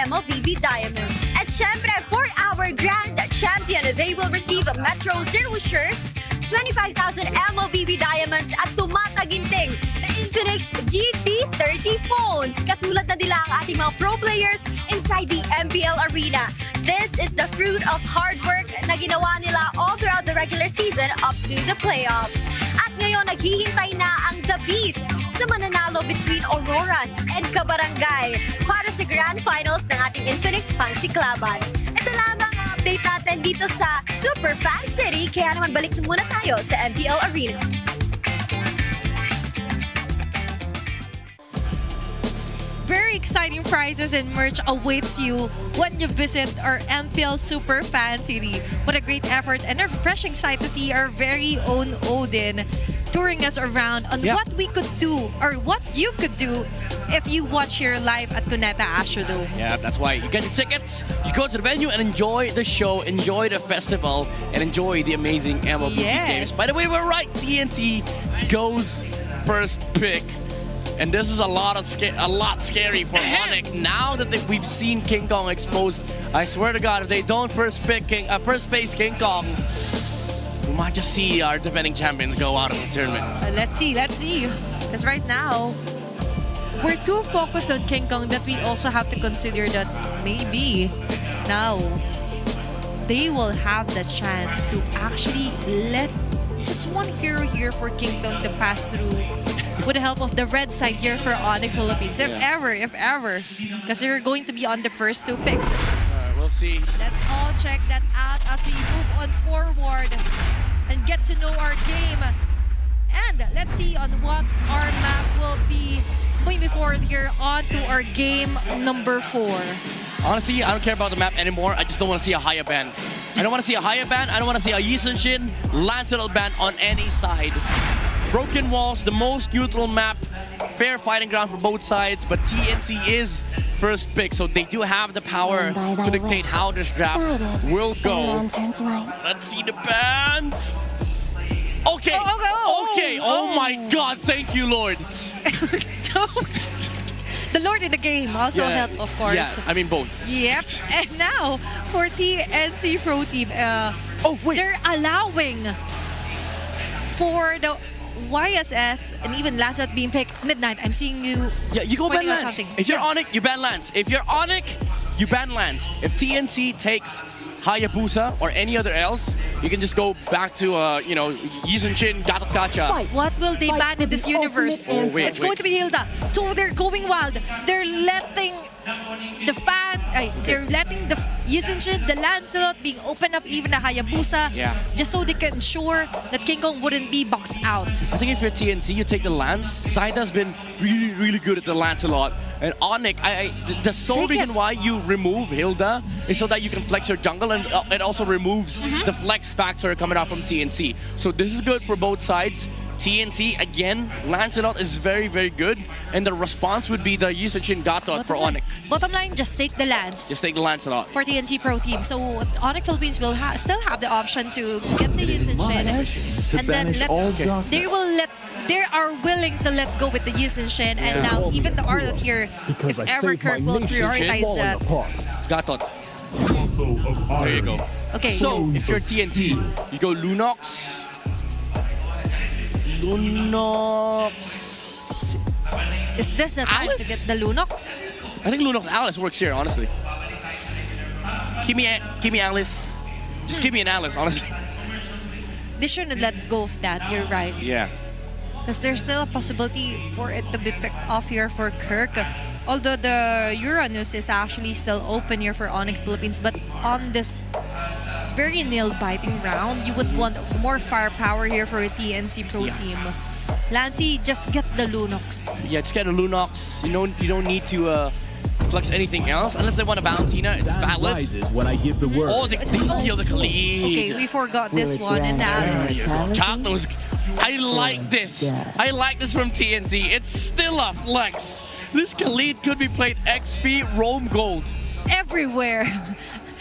MOBB diamonds. At syempre, for our grand champion, they will receive Metro Zero shirts, 25,000 MOBB diamonds at tumataginting na Infinix GT30 phones. Katulad na nila ang ating mga pro players inside the MPL arena. This is the fruit of hard work na ginawa nila all throughout the regular season up to the playoffs. At ngayon, naghihintay na ang The Beast sa mananalo between Auroras and Kabarangay para sa Grand Finals ng ating Infinix Fancy Cluban. Ito lamang ang update natin dito sa Super Fan City, kaya naman balik na muna tayo sa MPL Arena. Very exciting prizes and merch awaits you when you visit our MPL Super Fan City. What a great effort and a refreshing sight to see our very own Odin touring us around on what we could do or what you could do if you watch here live at Cuneta Astrodome. Yeah, that's why you get your tickets, you go to the venue and enjoy the show, enjoy the festival, and enjoy the amazing MLB games. By the way, we're right. TNT goes first pick. And this is a lot scary for Onyx. Now that we've seen King Kong exposed, I swear to God, if they don't first space King Kong, we might just see our defending champions go out of the tournament. Let's see. Because right now, we're too focused on King Kong that we also have to consider that maybe now they will have the chance to actually let just one hero here for King Kong to pass through with the help of the red side here for Onyx Philippines. If ever. Because they're going to be on the first two picks. We'll see. Let's all check that out as we move on forward and get to know our game. And let's see on what our map will be moving forward here on to our game number 4. Honestly, I don't care about the map anymore. I just don't want to see a higher ban. I don't want to see a higher ban. I don't want to see a Yisenshin Lancelot ban on any side. Broken walls, the most neutral map, fair fighting ground for both sides, but TNT is first pick, so they do have the power to dictate how this draft will go. Let's see the bans. Okay. Okay. Oh my God. Thank you, Lord. The Lord in the game also help, of course. Yeah, I mean both. Yep. And now for TNC Pro Team, they're allowing for the YSS and even Lancelot being picked midnight. I'm seeing you. Yeah, you go ban Lance. If you're on it, you ban Lance. If you're on it, you ban Lance. If TNC takes Hayabusa or any other else, you can just go back to, you know, Yizenshin, Gacha. What will they ban in this universe? Oh, wait, It's going to be Hilda. So they're going wild. They're letting the they're letting the Yizenshin, the Lancelot being opened up, even the Hayabusa, Yeah. just so they can ensure that King Kong wouldn't be boxed out. I think if you're TNC, you take the Lance. Zaida's been really, really good at the Lancelot. And Onyx, the sole They get- reason why you remove Hilda is so that you can flex your jungle, and it also removes the flex factor coming out from TNC. So this is good for both sides. TNC, again, Lancelot is very, very good. And the response would be the Yizenshin Gatot for Onyx. Bottom line, just take the Lance. Just take the Lancelot. For TNC Pro Team. So Onyx Philippines will still have the option to get the Yizenshin, and then they are willing to let go with the Yizenshin, and now even the Arlot here, if ever Kirk will prioritize that. Gatot. There you go. Okay. So, if you're TNT, you go Lunox. Is this the time to Alice? get the Lunox? I think Lunox Alice works here, honestly. Give me Alice. Just give me an Alice, honestly. They shouldn't let go of that, you're right. Yeah. Because there's still a possibility for it to be picked off here for Kirk. Although the Uranus is actually still open here for Onyx Philippines, but on this very nail-biting round, you would want more firepower here for a TNC Pro Team. Lancy, just get the Lunox. Yeah, just get a Lunox. You don't need to flex anything else unless they want a Valentina. It's valid. When I give the word. Oh, they steal the Khalid. Okay, we forgot this one, and Alice. Chatnos. I like this. I like this from TNC. It's still a flex. This Khalid could be played XP, Rome Gold. Everywhere.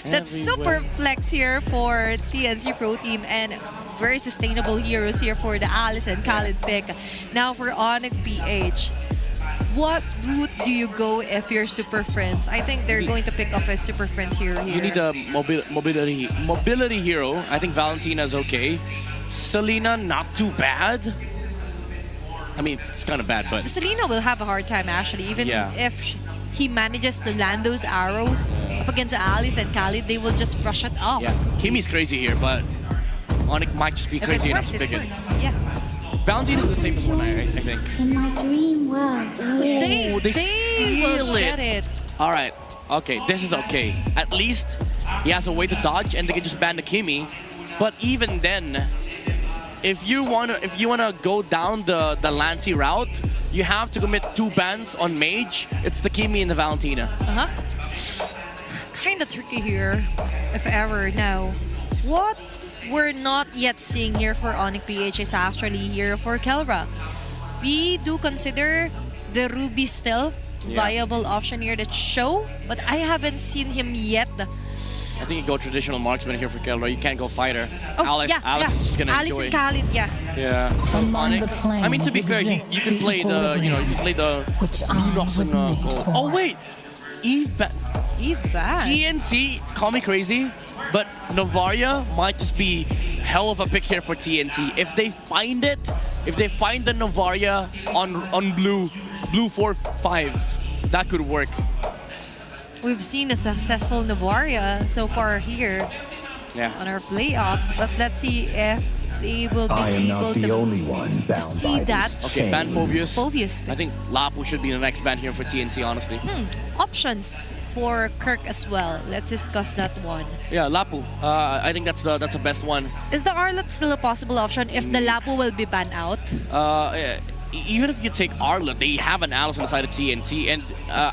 That's super flex here for TNC Pro Team, and very sustainable heroes here for the Alice and Khalid pick. Now for Onyx PH. What route do you go if you're Super Friends? I think they're going to pick off a Super Friends hero here. You need a mobility hero. I think Valentina's okay. Selena, not too bad. I mean, it's kind of bad, but Selena will have a hard time actually, even if he manages to land those arrows up against Alice and Khalid, they will just brush it off. yeah, Kimmy's crazy here, but Onyx might just be If crazy it enough works, to it pick it. works. Yeah. Valentina's the safest one, I think. In my dream world. They will steal get it. All right. Okay, this is okay. At least he has a way to dodge, and they can just ban the Kimmy. But even then, if you wanna go down the Lancy route, you have to commit 2 bans on Mage. It's the Kimmy and the Valentina. Kind of tricky here, if ever. Now, what we're not yet seeing here for Onyx PH is actually here for Kelra. We do consider the Ruby still viable option here to show, but I haven't seen him yet. I think you go traditional marksman here for Kelra. You can't go fighter. Oh, Alice is just gonna Alice enjoy. and Khalid, Yeah. So Onyx, I mean, to be fair, you can play the Lunox and gold. Oh wait, Eve bad. TNC, call me crazy, but Novaria might just be hell of a pick here for TNC. If they find the Novaria on blue 4-5, that could work. We've seen a successful Navaria so far here on our playoffs, but let's see if they will be able to see that. Okay, ban Phobius. Phobius. I think Lapu should be the next ban here for TNC, honestly. Options for Kirk as well. Let's discuss that one. Yeah, Lapu. I think that's the best one. Is the Arlot still a possible option if the Lapu will be banned out? Even if you take Arla, they have an Alice on the side of TNC, and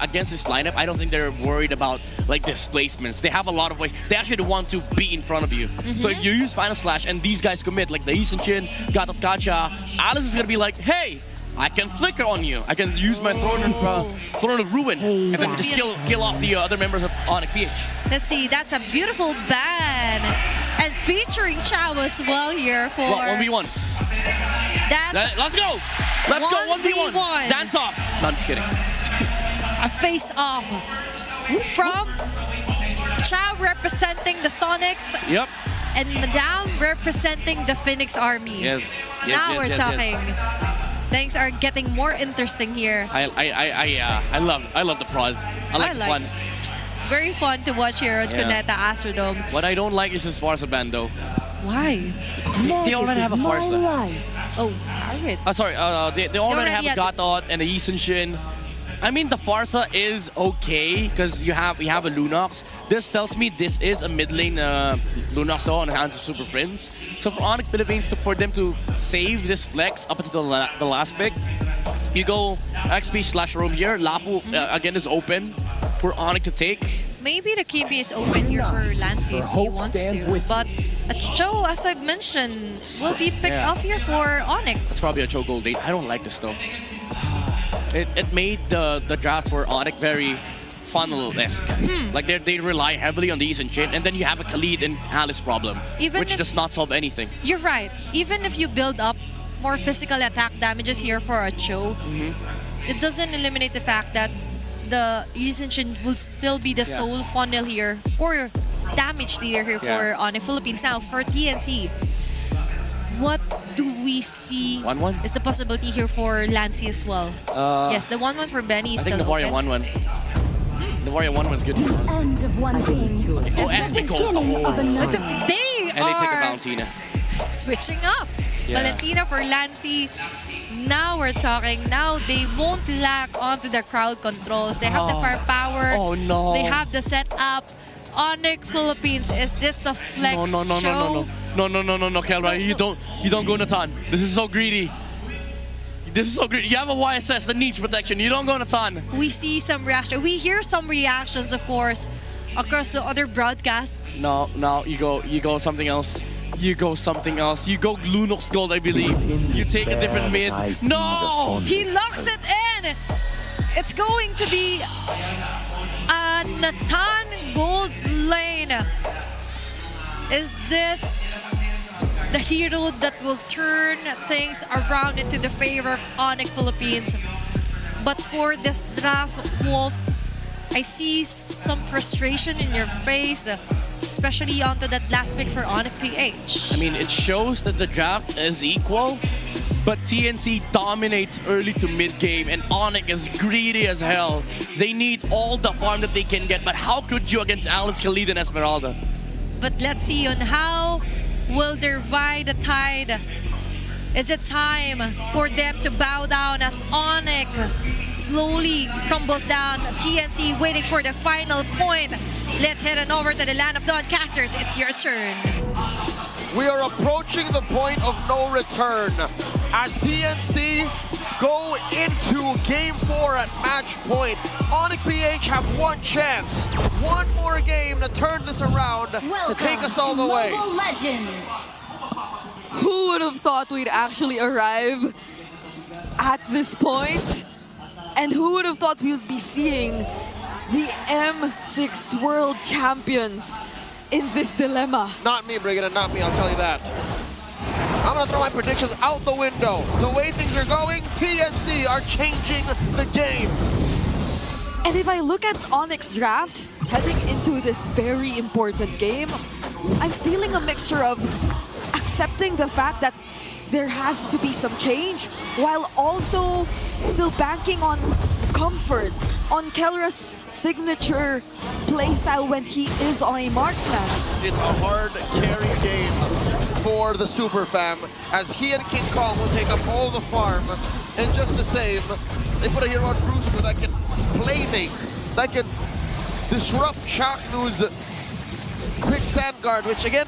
against this lineup, I don't think they're worried about like displacements. They have a lot of ways. They actually want to be in front of you. So if you use Final Slash and these guys commit, like the Yizenshin, God of Gacha, Alice is gonna be like, hey, I can flicker on you. I can use my Throne of Ruin, and then just kill off the other members of Onyx PH. Let's see, that's a beautiful ban. And featuring Chao as well here for... Well, 1v1. Let's go! Let's go 1v1. Dance off. No, I'm just kidding. A face-off from Chao representing the Sonics. Yep. And Madame representing the Phoenix Army. Yes. Now we're talking. Things are getting more interesting here. I love the prod. I like the fun. Very fun to watch here at Yeah. Cuneta Astrodome. What I don't like is his Farsa ban though. Why? They already have a Farsa. Oh, alright. Sorry, they already have had- Gatot and a Yisenshin. I mean, the Farsa is okay because we have a Lunox. This tells me this is a mid lane Lunox on the hands of Super Friends. So for Onyx Philippines, for them to save this flex up until the last pick, you go XP/roam here. Lapu again is open for Onyx to take. Maybe the KB is open here for Lancy if he wants to. But a Cho, as I've mentioned, will be picked Yeah. up here for Onyx. That's probably a Cho Gold 8. I don't like this though. It made the draft for Onyx very funnel-esque. Like they rely heavily on the East and Shin, and then you have a Khalid and Alice problem, Even which if- does not solve anything. You're right. Even if you build up more physical attack damages here for a Cho, it doesn't eliminate the fact that the Yusenshin will still be the sole funnel here or damage leader here for Onyx Philippines. Now for TNC, what do we see 1-1? is the possibility here for Lancy as well? Yes, the 1-1 for Benny is I think still the Warrior open. 1-1. The Warrior 1-1 is good. End of one thing. Oh, Is the Esmico. beginning of Oh. another. They And they take a are Valentina. switching up. Yeah. Valentina for Lancy. Now we're talking. Now they won't lack onto the crowd controls. They have the firepower. Oh, no. They have the setup. Onyx Philippines, is this a flex show? No, Kelra, you don't go Natan. This is so greedy. This is so greedy. You have a YSS that needs protection. You don't go Natan. We see some reaction. We hear some reactions, of course, across the other broadcasts. No, you go something else. You go something else. You go Lunox Gold, I believe. You take a different mid. No! He locks it in. It's going to be a Natan Gold lane. Is this the hero that will turn things around into the favor of Onyx Philippines? But for this draft, Wolf, I see some frustration in your face, especially onto that last pick for Onyx PH. I mean, it shows that the draft is equal, but TNC dominates early to mid-game, and Onyx is greedy as hell. They need all the farm that they can get, but how could you against Alice, Khalid, and Esmeralda? But let's see on how will they ride the tide. Is it time for them to bow down as Onyx slowly crumbles down? TNC waiting for the final point. Let's head on over to the land of Broadcasters. It's your turn. We are approaching the point of no return as TNC go into Game 4 at match point. Onyx PH have one chance, one more game to turn this around, to take us all the way. Mobile Legends. Who would have thought we'd actually arrive at this point? And who would have thought we'd be seeing the M6 World Champions in this dilemma? Not me, Brigada, not me, I'll tell you that. I'm gonna throw my predictions out the window. The way things are going, TNC are changing the game. And if I look at Onyx draft heading into this very important game, I'm feeling a mixture of accepting the fact that there has to be some change while also still banking on comfort, on Kelra's signature playstyle when he is on a marksman. It's a hard carry game for the Super Fam as he and King Kong will take up all the farm. And just the same, they put a hero on Brusco that can play things, that can disrupt Chaknu's quick sand guard, which again,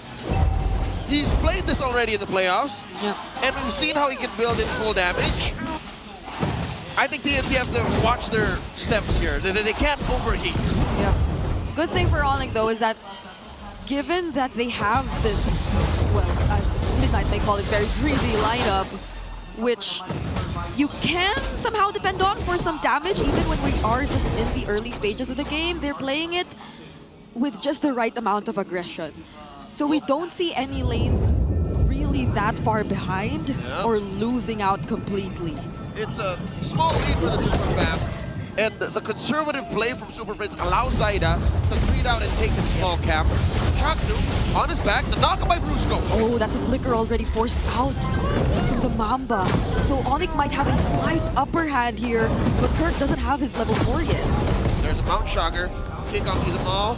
he's played this already in the playoffs. Yeah. And we've seen how he can build in full damage. I think TNC have to watch their steps here. They can't overheat. Yeah. Good thing for Onyx though is that given that they have this, well, as Midnight may call it, very greedy lineup, which you can somehow depend on for some damage even when we are just in the early stages of the game. They're playing it with just the right amount of aggression. So we don't see any lanes really that far behind or losing out completely. It's a small lead for the Super Fam. And the conservative play from Super Friends allows Zaida to 3 down and take the small camp. Chaknu on his back, the knock by Brusco. Oh, that's a flicker already forced out from the Mamba. So Onyx might have a slight upper hand here, but Kirk doesn't have his level 4 yet. There's a Mount Shocker. King Kong sees them all.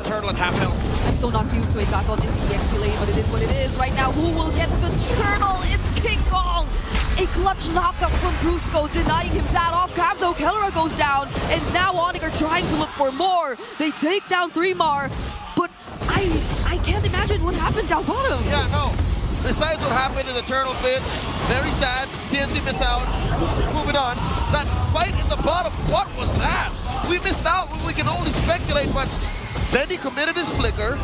Turtle at half health. I'm so not used to it. Got out in the EXP lane, but it is what it is. Right now, who will get the turtle? It's King Kong! A clutch knockup from Brusco, denying him that off cam, though Kellera goes down, and now Onyx are trying to look for more. They take down 3mar, but I can't imagine what happened down bottom. Yeah, no. Besides what happened in the turtle pit, very sad. TNC miss out. Moving on. That fight in the bottom, what was that? We missed out. We can only speculate, but Benny committed his flicker.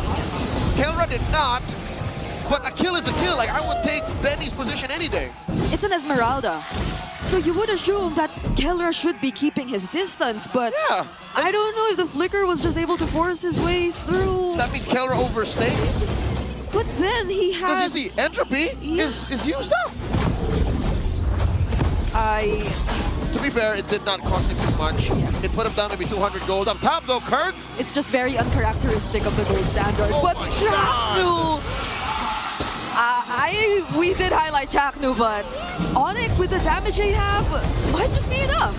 Kellera did not. But a kill is a kill. Like, I would take Benny's position any day. It's an Esmeralda. So you would assume that Kellera should be keeping his distance, but Yeah. I don't know if the flicker was just able to force his way through. That means Kellera overstayed. But then he has... Because you see, entropy is used up. To be fair, it did not cost him too much. It put him down maybe 200 gold. Up top though, Kirk. It's just very uncharacteristic of the gold standard. Oh but my Chaknu! We did highlight Chaknu, but Onyx with the damage they have might just be enough.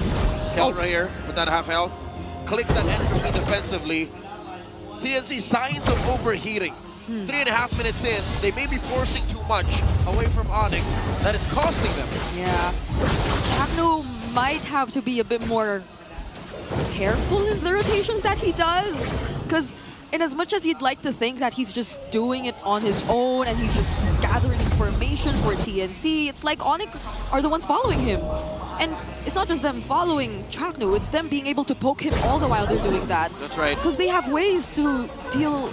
Kellera here with that half health. Click that entropy defensively. TNC signs of overheating. 3.5 minutes in, they may be forcing too much away from Onyx. That is costing them. Yeah. Chaknu might have to be a bit more careful in the rotations that he does. Because in as much as you'd like to think that he's just doing it on his own and he's just gathering information for TNC, it's like Onyx are the ones following him. And it's not just them following Chaknu, it's them being able to poke him all the while they're doing that. That's right. Because they have ways to deal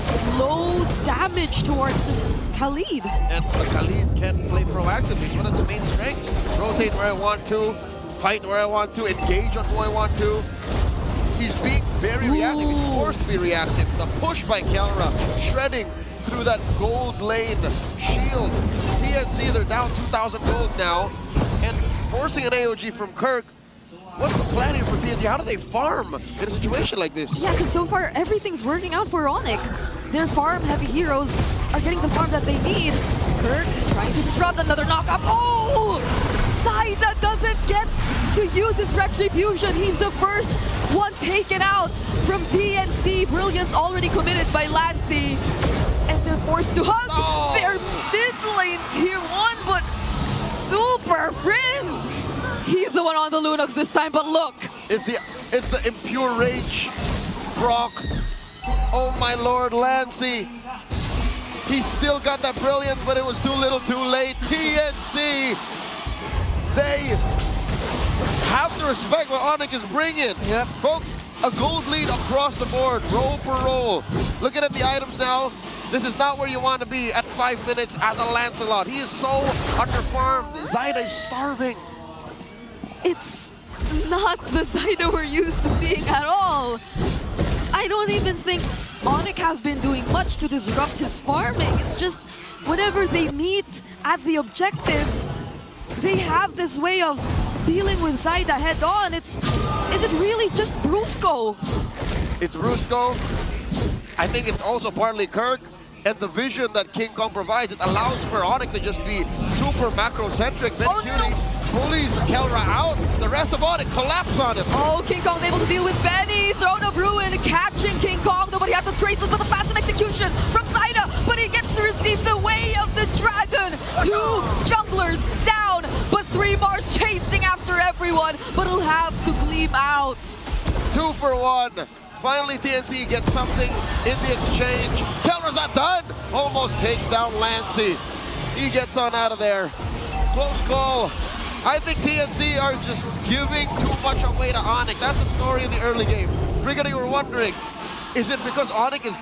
slow damage towards this Khalid. And the Khalid can play proactively. It's one of his main strengths. Rotate where I want to, fight where I want to, engage on who I want to. He's being very reactive. He's forced to be reactive. The push by Kellera, shredding through that gold lane shield. TNC, they're down 2,000 gold now. And forcing an AOG from Kirk. What's the plan here for TNC? How do they farm in a situation like this? Yeah, because so far everything's working out for Onyx. Their farm-heavy heroes are getting the farm that they need. Kirk trying to disrupt another knockup. Oh! Zaida doesn't get to use his retribution. He's the first one taken out from TNC. Brilliance already committed by Lancy. And they're forced to hug their mid lane tier 1, but Super Prince! He's the one on the Lunox this time, but look! It's the impure rage, Brock. Oh my lord, Lancy. He still got that brilliance, but it was too little too late. TNC, they have to respect what Onyx is bringing. Yep. Folks, a gold lead across the board, roll per roll. Looking at the items now, this is not where you want to be at 5 minutes as a Lancelot. He is so underfarmed. Zaida is starving. It's not the Zaida we're used to seeing at all. I don't even think Onyx have been doing much to disrupt his farming. It's just whenever they meet at the objectives, they have this way of dealing with Zaida head on. Is it really just Brusco? It's Brusco. I think it's also partly Kirk. And the vision that King Kong provides, it allows for Onyx to just be super macro-centric. Then Cutie pulls Kellera out. The rest of Onyx collapse on him. Oh, King Kong's able to deal with Benny. Throne of Ruin catching King Kong. Nobody has the traceless, but the fast execution from Zaida. But he gets to receive the way of the dragon. 2 junglers down, but 3mars chasing after everyone. But he'll have to gleam out. 2 for 1. Finally, TNC gets something in the exchange. Kellera's not done. Almost takes down Lancy. He gets on out of there. Close call. I think TNC are just giving too much away to Onyx. That's the story in the early game. Brigada, you were wondering, is it because Onyx is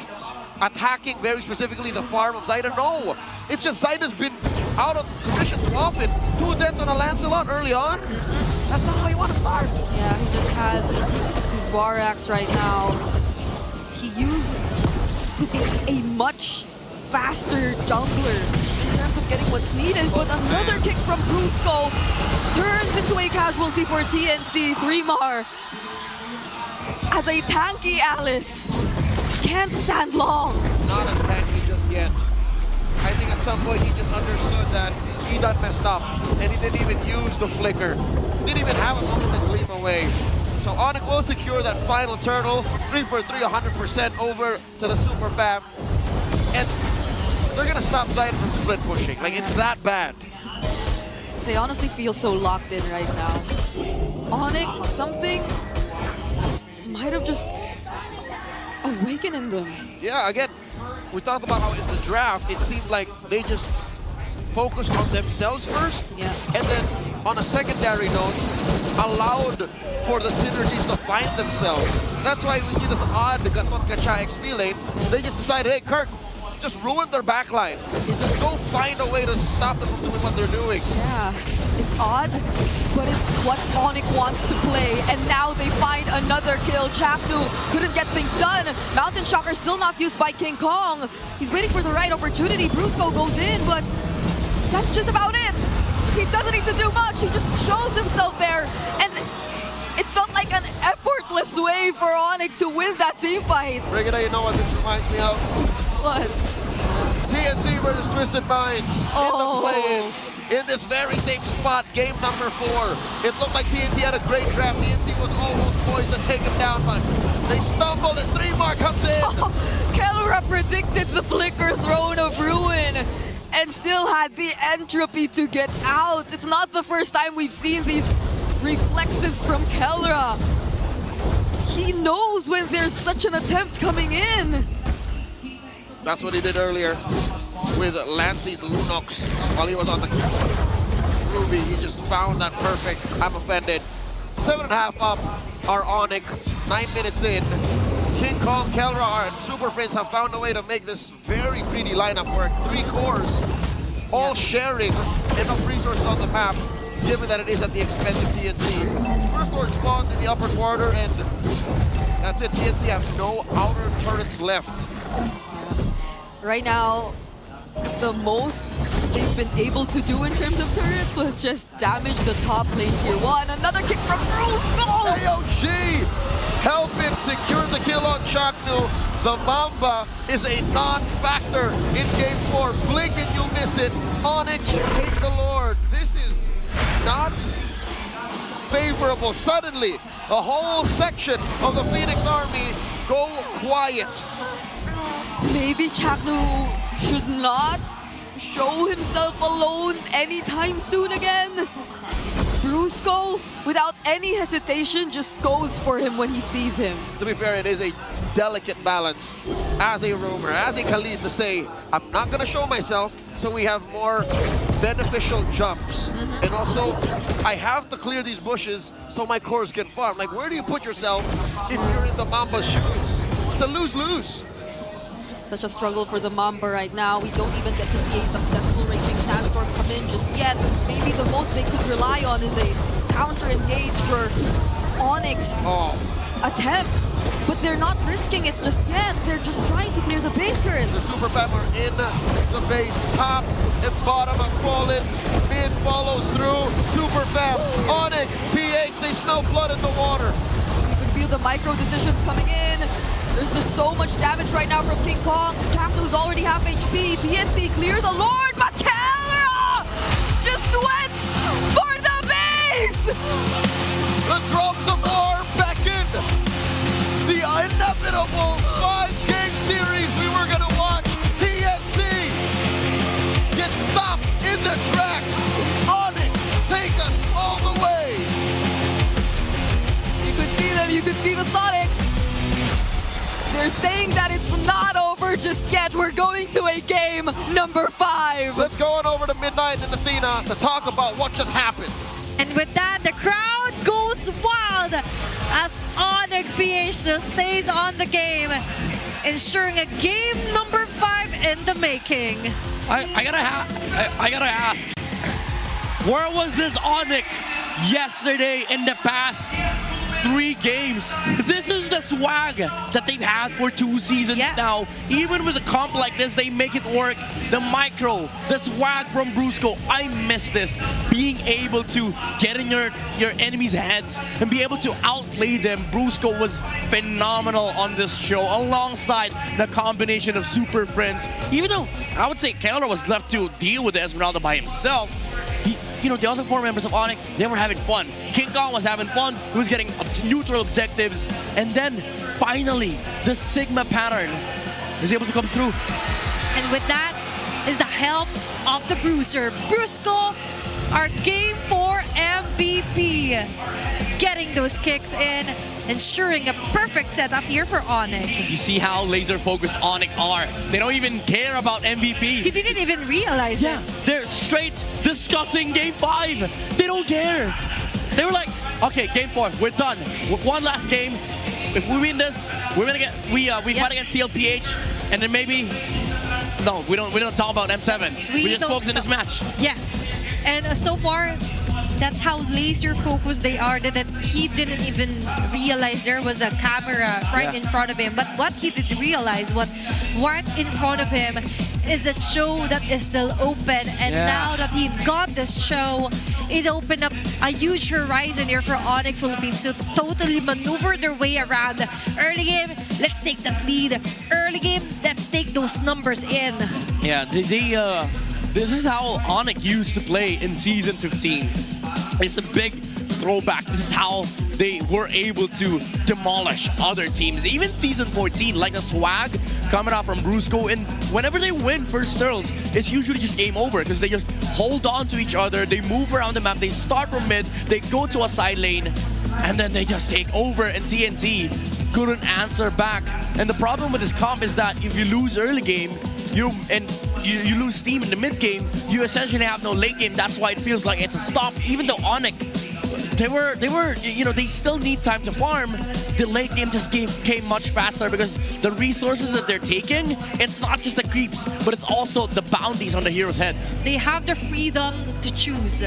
attacking very specifically the farm of Zaida? No. It's just Zaida's been out of position too often. 2 deaths on a Lancelot early on. That's not how you want to start. Yeah, he just has his War Axe right now. He used to be a much faster jungler in terms of getting what's needed, but another kick from Brusco turns into a casualty for TNC. 3mar, as a tanky Alice, can't stand long. Not as tanky just yet. I think at some point he just understood that he done messed up, and he didn't even use the flicker. Didn't even have a moment to gleam away. So So Onyx will secure that final turtle. 3 for 3, 100% over to the Super Fam. And they're gonna stop Zion from split pushing. Like, it's that bad. They honestly feel so locked in right now. Onyx, something might have just awakened in them. Yeah, again, we talked about how in the draft, it seemed like they just focused on themselves first. Yeah. And then on a secondary note, allowed for the synergies to find themselves. That's why we see this odd Gatot Kacha XP lane. They just decided, hey, Kirk, just ruin their backline. Just go find a way to stop them from doing what they're doing. Yeah, it's odd, but it's what Onyx wants to play. And now they find another kill. Chaknu couldn't get things done. Mountain Shocker still not used by King Kong. He's waiting for the right opportunity. Brusco goes in, but that's just about it. He doesn't need to do much. He just shows himself there. And it felt like an effortless way for Onyx to win that team fight. Brigida, you know what this reminds me of? What? TNC versus Twisted Minds in the play-ins. In this very same spot, game number 4. It looked like TNC had a great draft. TNC was almost poised to take him down, but they stumbled and 3 more comes in. Kelra predicted the Flicker Throne of Ruin and still had the entropy to get out. It's not the first time we've seen these reflexes from Kelra. He knows when there's such an attempt coming in. That's what he did earlier with Lancey's Lunox while he was on the Ruby. He just found that perfect. I'm offended. 7.5 up are Onyx. 9 minutes in. King Kong, Kelra, and Super Friends have found a way to make this very greedy lineup work. 3 cores, all sharing enough resources on the map, given that it is at the expense of TNC. First core spawns in the upper quarter, and that's it. TNC have no outer turrets left. Right now, the most they've been able to do in terms of turrets was just damage the top lane tier 1. Another kick from Brusco! AOG helping secure the kill on Chaknu. The Mamba is a non-factor in game 4. Blink and you'll miss it. Onyx, take the Lord. This is not favorable. Suddenly, the whole section of the Phoenix Army go quiet. Maybe Chaknu should not show himself alone anytime soon again. Brusco, without any hesitation, just goes for him when he sees him. To be fair, it is a delicate balance. As a roamer, as a Khalid to say, I'm not going to show myself, so we have more beneficial jumps. And also, I have to clear these bushes so my cores can farm. Like, where do you put yourself if you're in the Mamba's shoes? It's a lose-lose. Such a struggle for the Mamba right now. We don't even get to see a successful Raging Sandstorm come in just yet. Maybe the most they could rely on is a counter-engage for Onyx attempts. But they're not risking it just yet. They're just trying to clear the base turrets. The Super Fam are in the base. Top and bottom have fallen. Mid follows through. Super Fam, Onyx, PH, they smell blood in the water. You can feel the micro decisions coming in. There's just so much damage right now from King Kong. Chaknu's already half HP. TNC clear the Lord, but Kelra just went for the base! The drums of war beckon. The inevitable 5-game series we were gonna watch. TNC gets stopped in the tracks. Onyx, take us all the way. You could see them, you could see the Sonics. They're saying that it's not over just yet. We're going to a game number 5. Let's go on over to Midnight and Athena to talk about what just happened. And with that, the crowd goes wild as Onyx PH stays on the game, ensuring a game number 5 in the making. I gotta ask, where was this Onyx yesterday in the past 3 games? This is the swag that they've had for 2 seasons now. Even with a comp like this, they make it work. The micro, the swag from Brusco, I miss this. Being able to get in your enemy's heads and be able to outplay them. Brusco was phenomenal on this show, alongside the combination of Super Friends. Even though I would say Kelra was left to deal with Esmeralda by himself, the other 4 members of Onyx, they were having fun. King Kong was having fun. He was getting neutral objectives. And then, finally, the Sigma pattern is able to come through. And with that is the help of the Bruiser. Brusco, our Game 4 MVP. Getting those kicks in, ensuring a perfect setup here for Onyx. You see how laser-focused Onyx are. They don't even care about MVP. He didn't even realize it. They're straight discussing Game 5. They don't care. They were like, okay, Game 4, we're done. One last game. If we win this, we're gonna get we fight against TLPH, and then maybe no, we don't talk about M7. We just focus on this match. Yeah, and so far, that's how laser focused they are. That he didn't even realize there was a camera right in front of him. But what he did realize, what right in front of him, is a show that is still open. And now that he got this show, it opened up a huge horizon here for Onyx Philippines to totally maneuver their way around. Early game, let's take that lead. Early game, let's take those numbers in. Yeah, this is how Onyx used to play in Season 15. It's a big throwback. This is how they were able to demolish other teams. Even Season 14, like the swag coming out from Brusco, and whenever they win first turtles, it's usually just game over because they just hold on to each other, they move around the map, they start from mid, they go to a side lane, and then they just take over, and TNC couldn't answer back. And the problem with this comp is that if you lose early game, you lose steam in the mid game, you essentially have no late game. That's why it feels like it's a stop. Even though Onyx, they still need time to farm. The late game just came much faster because the resources that they're taking, it's not just the creeps, but it's also the bounties on the heroes' heads. They have the freedom to choose.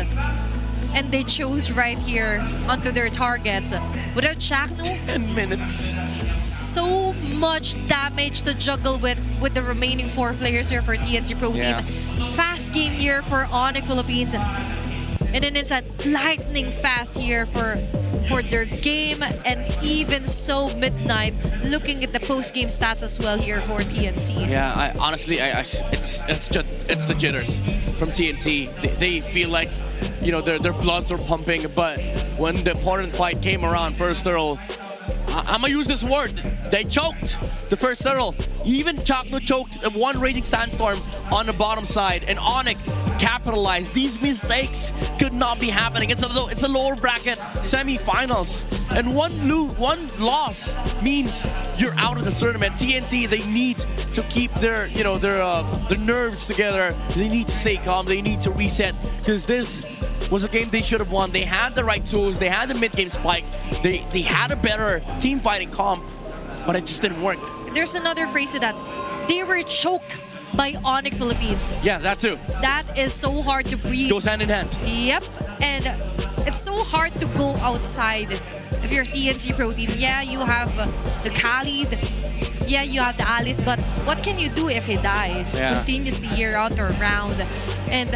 And they chose right here onto their targets. Without Shaknu, 10 minutes. So much damage to juggle with the remaining 4 players here for TNC Pro Team. Fast game here for Onyx Philippines. And then it's a lightning fast here for their game, and even so midnight looking at the post-game stats as well here for TNC. Yeah, honestly, it's the jitters from TNC. They feel like, their bloods are pumping, but when the important fight came around, first turtle, I'm gonna use this word, they choked the first turtle. Even Chakno choked one Raging Sandstorm on the bottom side, and Onyx capitalized. These mistakes could not be happening. It's a lower bracket semi-finals, and one loss means you're out of the tournament. TNC, they need to keep their nerves together. They need to stay calm. They need to reset, because this was a game they should have won. They had the right tools. They had the mid-game spike. They had a better team fighting comp, but it just didn't work. There's another phrase to that. They were choked by Onyx Philippines. Yeah, that too. That is so hard to breathe. Goes hand in hand. Yep. And it's so hard to go outside of your TNC Pro Team. Yeah, you have the Khalid. Yeah, you have the Alice, but what can you do if he dies continuously year out or round? And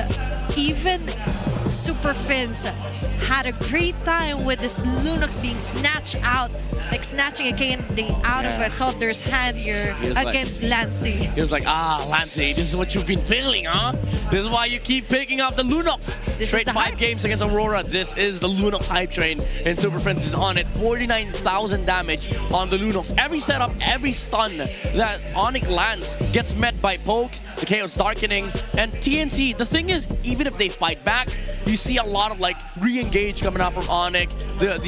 even Super Fins had a great time with this Lunox being snatched out, like snatching a candy out of a toddler's hand here against Lancey. He was like, Lancey, this is what you've been feeling, huh? This is why you keep picking up the Lunox. Straight 5 games against Aurora. This is the Lunox hype train, and Super Friends is on it. 49,000 damage on the Lunox. Every setup, every stun that Onyx lands gets met by Poke, the Chaos Darkening, and TNC. The thing is, even if they fight back, you see a lot of re-engage coming out from Onyx, the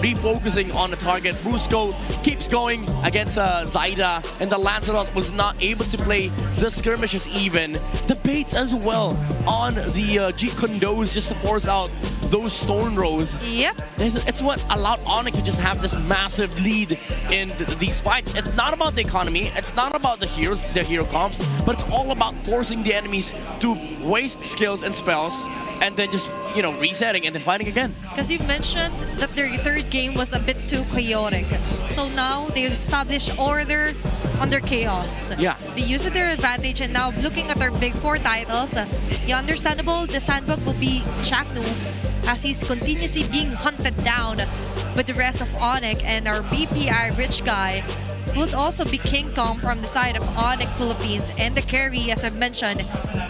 refocusing on the target. Brusco keeps going against Zaida, and the Lancelot was not able to play the skirmishes even. The baits as well on the Jeet Condos just to force out those stone rows. Yep. It's what allowed Onyx to just have this massive lead in these fights. It's not about the economy, it's not about the heroes, the hero comps, but it's all about forcing the enemies to waste skills and spells, and then just, resetting and then fighting again. Because you mentioned that their third game was a bit too chaotic. So now they've established order under chaos. Yeah. They use it to their advantage, and now looking at their big 4 titles, understandable, the sandbox will be Shaknu as he's continuously being hunted down with the rest of Onyx, and our BPI rich guy would also be King Kong from the side of Onyx Philippines. And the carry, as I mentioned,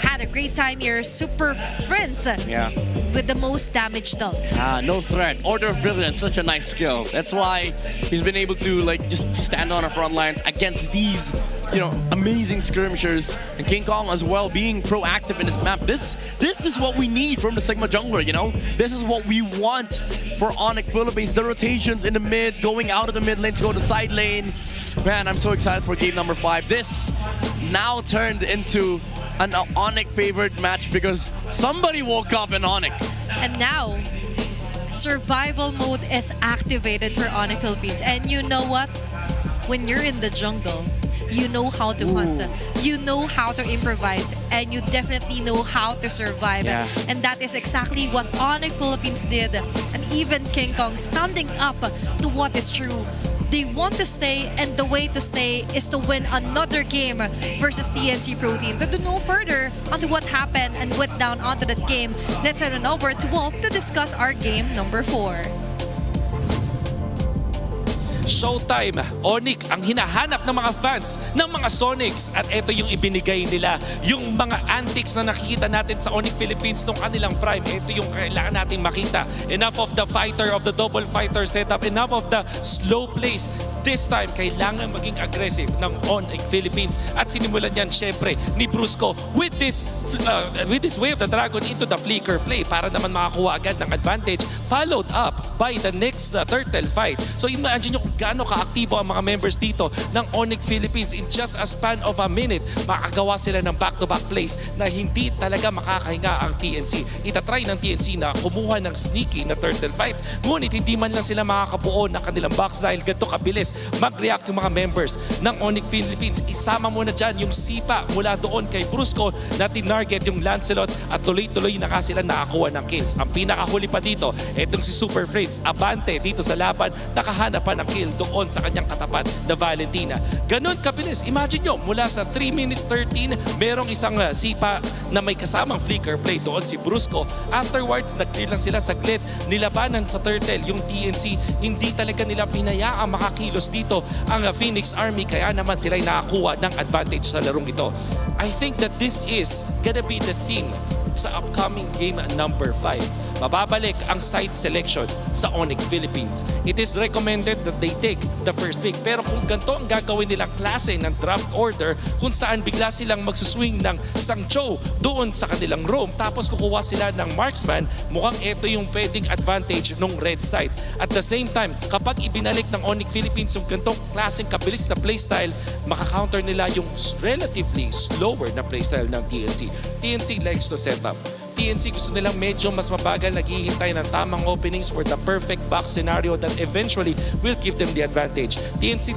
had a great time here. Super Prince Yeah. with the most damage dealt. No threat. Order of Brilliance, such a nice skill. That's why he's been able to like just stand on the front lines against these, amazing skirmishers. And King Kong as well being proactive in this map. This is what we need from the Sigma jungler, This is what we want for Onyx Philippines. The rotations in the mid, going out of the mid lane to go to side lane. Man, I'm so excited for game number 5. This now turned into an Onyx favorite match because somebody woke up in Onyx. And now, survival mode is activated for Onyx Philippines. And you know what? When you're in the jungle, you know how to hunt, you know how to improvise, and you definitely know how to survive. Yeah. And that is exactly what Onyx Philippines did. And even King Kong standing up to what is true. They want to stay, and the way to stay is to win another game versus TNC Pro Team. To do no further onto what happened and went down onto that game, let's head on over to Wolf to discuss our game number 4. Showtime, Onyx ang hinahanap ng mga fans ng mga Sonics at ito yung ibinigay nila. Yung mga antics na nakikita natin sa Onyx Philippines nung kanilang prime, ito yung kailangan nating makita. Enough of the fighter, of the double fighter setup, enough of the slow plays. This time, kailangan maging aggressive ng Onyx Philippines at sinimulan yan syempre ni Brusco with this wave the dragon into the flicker play para naman makakuha agad ng advantage, followed up by the next turtle fight. So imagine nyo kung gaano kaaktibo ang mga members dito ng Onyx Philippines. In just a span of a minute, makagawa sila ng back-to-back plays na hindi talaga makakahinga ang TNC. Itatry ng TNC na kumuha ng sneaky na turtle fight. Ngunit hindi man lang sila makakabuo ng kanilang box dahil ganito kabilis mag-react yung mga members ng Onyx Philippines. Isama mo na dyan yung sipa mula doon kay Brusco na tinarget yung Lancelot at tuloy-tuloy na nga sila nakakuha ng kills. Ang pinakahuli pa dito, etong si Super Fritz, abante dito sa laban, nakahanap pa ng kill doon sa kanyang katapat na Valentina. Ganon kabilis. Imagine nyo, mula sa 3 minutes 13, merong isang sipa na may kasamang flicker play doon si Brusco. Afterwards, nag-clear lang sila saglit. Nilabanan sa turtle yung TNC. Hindi talaga nila pinayaang makakilos dito ang Phoenix Army, kaya naman sila'y nakakuha ng advantage sa larong ito. I think that this is gonna be the theme sa upcoming game number 5. Mababalik ang site selection sa Onyx Philippines. It is recommended that they take the first pick. Pero kung ganito ang gagawin nilang klase ng draft order, kung saan bigla silang magsuswing ng Sangcho doon sa kanilang roam, tapos kukuha sila ng marksman, mukhang ito yung pwedeng advantage ng red side. At the same time, kapag ibinalik ng Onyx Philippines yung ganitong klaseng kabilis na playstyle, makakounter nila yung relatively slower na playstyle ng TNC. TNC likes to set up. TNC gusto nilang medyo mas mabagal, naghihintay ng tamang openings for the perfect box scenario that eventually will give them the advantage. TNC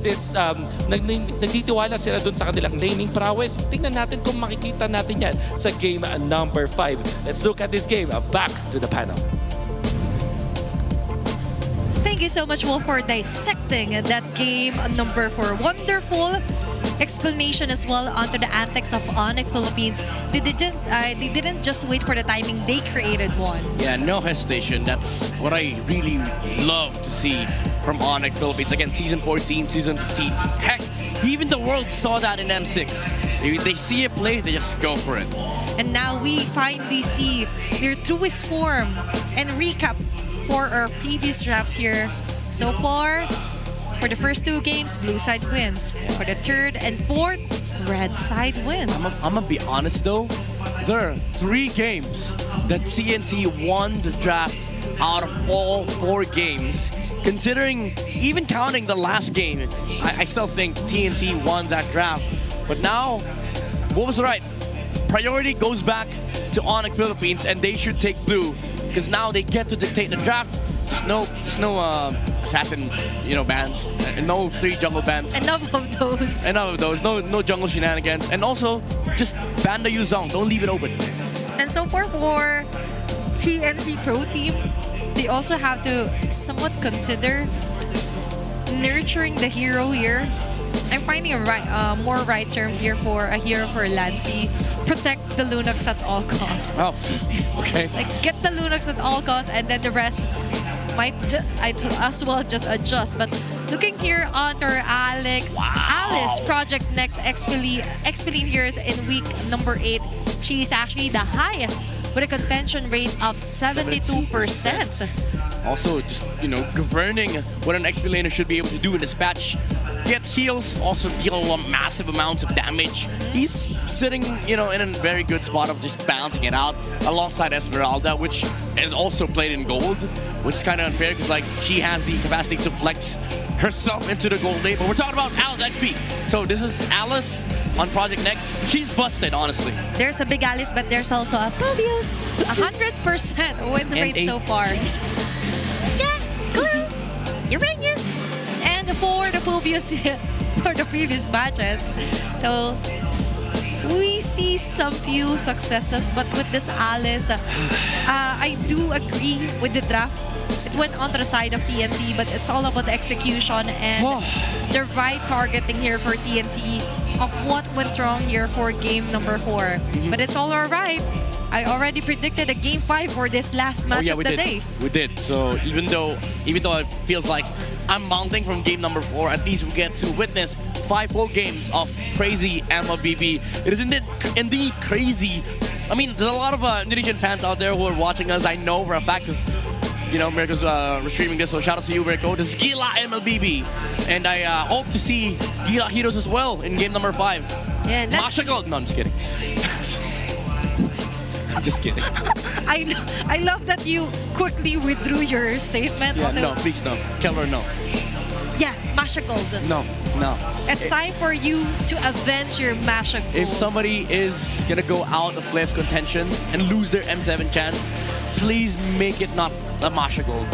nagtitiwala sila dun sa kanilang laning prowess. Tingnan natin kung makikita natin yan sa game number 5. Let's look at this game. Back to the panel. Thank you so much, Wolf, for dissecting that game number 4. Wonderful explanation as well onto the antics of Onyx Philippines. They didn't just wait for the timing, they created one. Yeah, no hesitation. That's what I really love to see from Onyx Philippines. Again, Season 14, Season 15. Heck, even the world saw that in M6. They see a play, they just go for it. And now we finally see their truest form and recap for our previous drafts here. So far, for the first 2 games, blue side wins. For the third and fourth, red side wins. I'm gonna be honest though, there are 3 games that TNC won the draft out of all 4 games. Considering, even counting the last game, I still think TNC won that draft. But now, what was right? Priority goes back to Onyx Philippines, and they should take blue because now they get to dictate the draft. There's no assassin, bans, and no 3 jungle bans. Enough of those. Enough of those. No jungle shenanigans, and also just ban the Yuzong. Don't leave it open. And so far for TNC Pro Team, they also have to somewhat consider nurturing the hero here. I'm finding a more right term here for a hero for Lancy. Protect the Lunox at all costs. Oh, okay. Like, get the Lunox at all costs, and then the rest, might as well just adjust. But looking here onto Alex, Alice, Project Next Expeline here is in week number 8. She is actually the highest with a contention rate of 72%. Also, just, governing what an XP laner should be able to do in this patch. Get heals, also deal massive amounts of damage. He's sitting, in a very good spot of just balancing it out alongside Esmeralda, which is also played in gold, which is kind of unfair because, she has the capacity to flex herself into the gold lane. But we're talking about Alice XP. So this is Alice on Project Next. She's busted, honestly. There's a big Alice, but there's also a Pobius. 100% win rate so far. Yeah, clue. Uranus. And for the Pobius for the previous matches, so we see some few successes, but with this Alice, I do agree with the draft. It went on the side of TNC, but it's all about the execution and the right targeting here for TNC of what went wrong here for game number 4. But it's all alright. I already predicted a game 5 for this last match of the day. We did. So even though it feels like I'm mounting from game number 4, at least we get to witness 5 full games of crazy MLBB. It is indeed crazy. I mean, there's a lot of Indonesian fans out there who are watching us. I know for a fact because Mirko's streaming this, so shout out to you, Mirko. This is Gila MLBB, and I hope to see Gila Heroes as well in game number 5. Yeah, Masha Gold. No, I'm just kidding. I'm just kidding. I love that you quickly withdrew your statement. Yeah, no, please no. Keller, no. Yeah, Masha Gold. No. It's time for you to avenge your Masha Gold. If somebody is gonna go out of playoff contention and lose their M7 chance, please make it not a Masha Gold.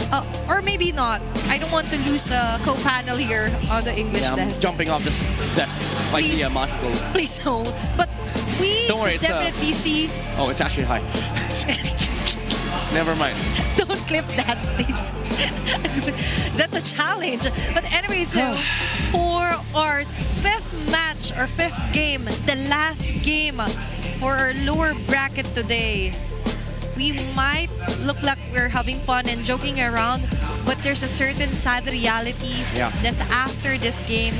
Or maybe not. I don't want to lose a co-panel here on the English I'm desk. jumping off this desk if I see a Masha Gold. Please no. But we Don't worry, definitely see... Oh, it's actually high. Never mind. Don't clip that, please. That's a challenge. But anyway, so for our 5th match or 5th game, the last game for our lower bracket today, we might look like we're having fun and joking around, but there's a certain sad reality that after this game,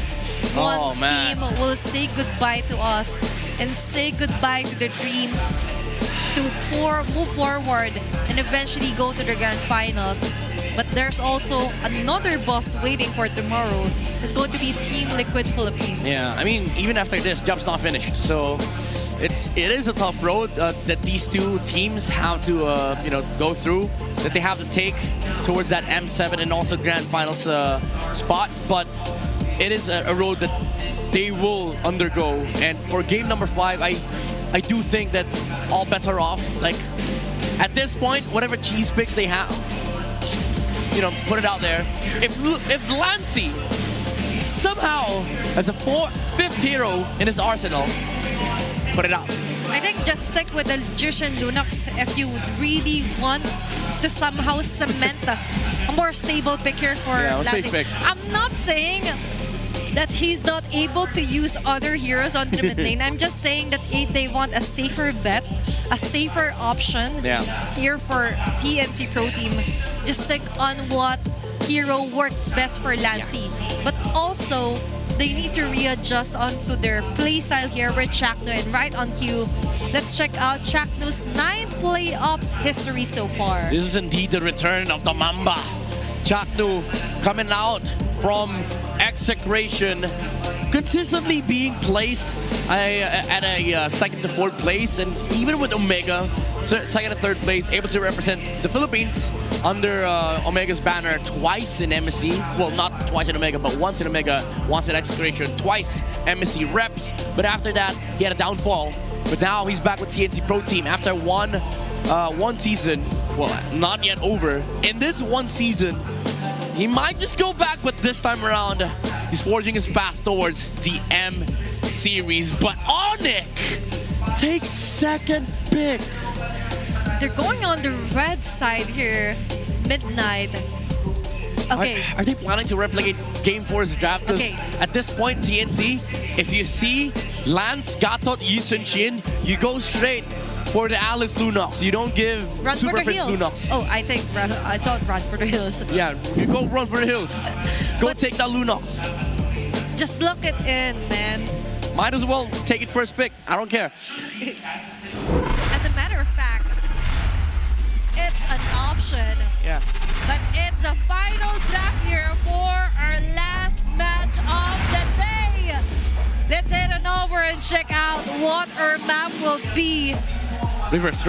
one team will say goodbye to us and say goodbye to their dream to move forward and eventually go to the grand finals. But there's also another boss waiting for tomorrow. It's going to be Team Liquid Philippines. Yeah, I mean, even after this, job's not finished. So it is a tough road that these two teams have to go through, that they have to take towards that M7 and also grand finals spot. But it is a road that they will undergo. And for game number 5, I do think that all bets are off. Like, at this point, whatever cheese picks they have, just, put it out there. If Lancy somehow has a 5th hero in his arsenal, put it out. I think just stick with the Jushin Lunox if you would really want to somehow cement a more stable pick here for Lancy. Safe pick. I'm not saying that he's not able to use other heroes on the mid lane. I'm just saying that they want a safer bet, a safer option here for TNC Pro Team. Just stick on what hero works best for Lancy. But also, they need to readjust onto their playstyle here with Chakno. And right on cue, let's check out Chakno's 9 playoffs history so far. This is indeed the return of the Mamba. Chakno coming out from execration, consistently being placed at a 2nd to 4th place, and even with Omega, 2nd to 3rd place, able to represent the Philippines under Omega's banner twice in MSC. Well, not twice in Omega, but once in Omega, once in execration, twice MSC reps. But after that, he had a downfall. But now he's back with TNC Pro Team after one season. Well, not yet over. In this one season, he might just go back, but this time around, he's forging his path towards the M Series. But Onyx takes 2nd pick. They're going on the red side here, Midnight. Okay. Are they planning to replicate Game 4's draft? Because at this point, TNC, if you see Lance, Gatot, Yi Sun Shin, you go straight for the Alice Lunox. You don't give Run Super for the Fritz hills. Lunox. Oh, I thought run for the hills. Yeah, you go run for the hills. Go But- take that Lunox. Just lock it in, man. Might as well take it first pick. I don't care. As a matter of fact, it's an option. Yeah. But it's a final draft here for our last match of the day. Let's head on over and check out what our map will be. Reverse.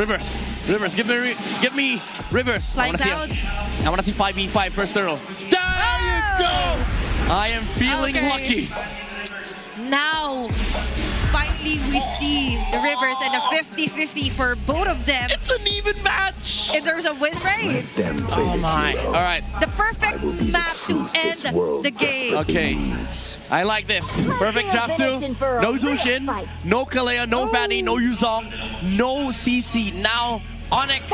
Give me reverse. Flying clouds. I want to see 5v5 first throw. There you go. I am feeling Okay. lucky. Now, finally we see the Rivers and a 50-50 for both of them It's an even match. in terms of win rate. Oh my. All right. The perfect map to end the game. Okay. I like this. Perfect draft 2. No Zushin, no Kalea, no Fanny, no Yuzong, no CC. Now, Onyx,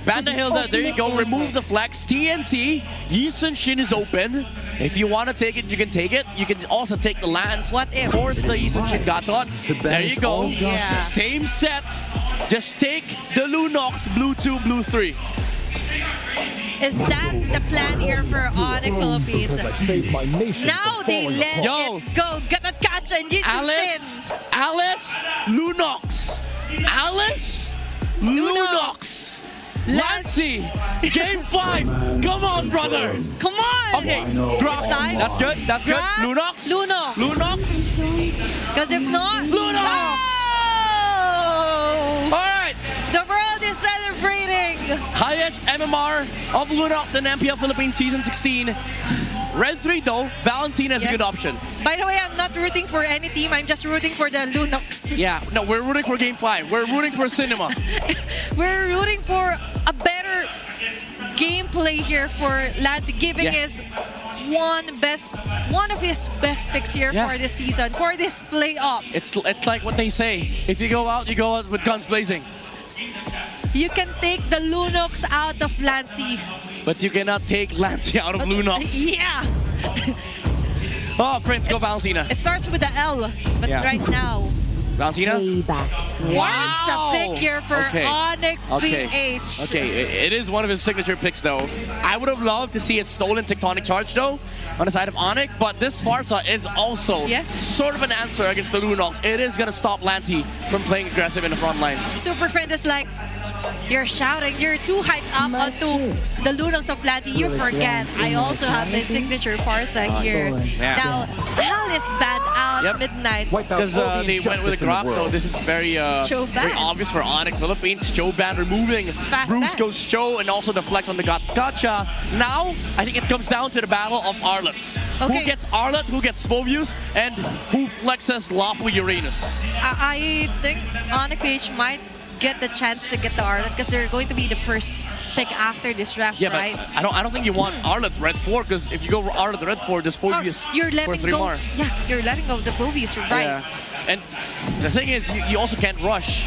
Vandahilda, there you go. Remove the flex. TNT, Yi Sun-shin is open. If you want to take it, you can take it. You can also take the lands. What if? Force the Yi Sun-shin Gatot. There you go. Yeah. Same set. Just take the Lunox, blue 2, blue 3. Is that the plan here for Onyx Philippines? Now they let Yo. it go. Gatot and Yi Sun-shin. Alice, Lunox. Alice, Lunox. Lancy, game 5. Come on, brother. Come on. Okay, Next time. That's good. That's good. Grab Lunox. Lunox. Lunox. Because if not, Lunox. no! All right. The world is celebrating. Highest MMR of Lunox in MPL Philippines Season 16. Red 3 though, Valentina is a good Yes. option. By the way, I'm not rooting for any team. I'm just rooting for the Lunox. Yeah, no, we're rooting for game 5. We're rooting for Cinema. We're rooting for a better gameplay here for Lance, giving Yeah. his one of his best picks here Yeah. for this season, for this playoffs. It's like what they say. If you go out with guns blazing. You can take the Lunox out of Lancey. But you cannot take Lancey out of Lunox. Yeah. Oh, Prince, go Valentina. It starts with the L, but Yeah. right now, Valentina? where's a pick here for Okay. Onyx Okay. PH? Okay, it is one of his signature picks though. I would have loved to see a stolen Tectonic Charge though on the side of Onyx, but this Farsa is also Yeah. sort of an answer against the Lunox. It is gonna stop Lancey from playing aggressive in the front lines. Super Friends is like, you're shouting, you're too hyped up onto the Lunox of Lancey. You forget, I also have my signature Farsa here. Yeah. Now, Hal is banned out Yep. midnight. Because they went with a grab, so this is very Choban. obvious for Onyx Philippines. Choban removing Fast Brusco's Cho and also the flex on the Gotcha. Now, I think it comes down to the battle of Arlets. Okay. Who gets Arlet, who gets Spovius, and who flexes Lawful Uranus. I think Onyx PH might get the chance to get the Arlet because they're going to be the first pick after this draft, Yeah, right? but I don't think you want Arlet Red 4 because if you go Arlet Red 4, there's Or Spovius you're for letting 3 go. more. Yeah, you're letting go of the Bovius, right? Yeah. And the thing is, you also can't rush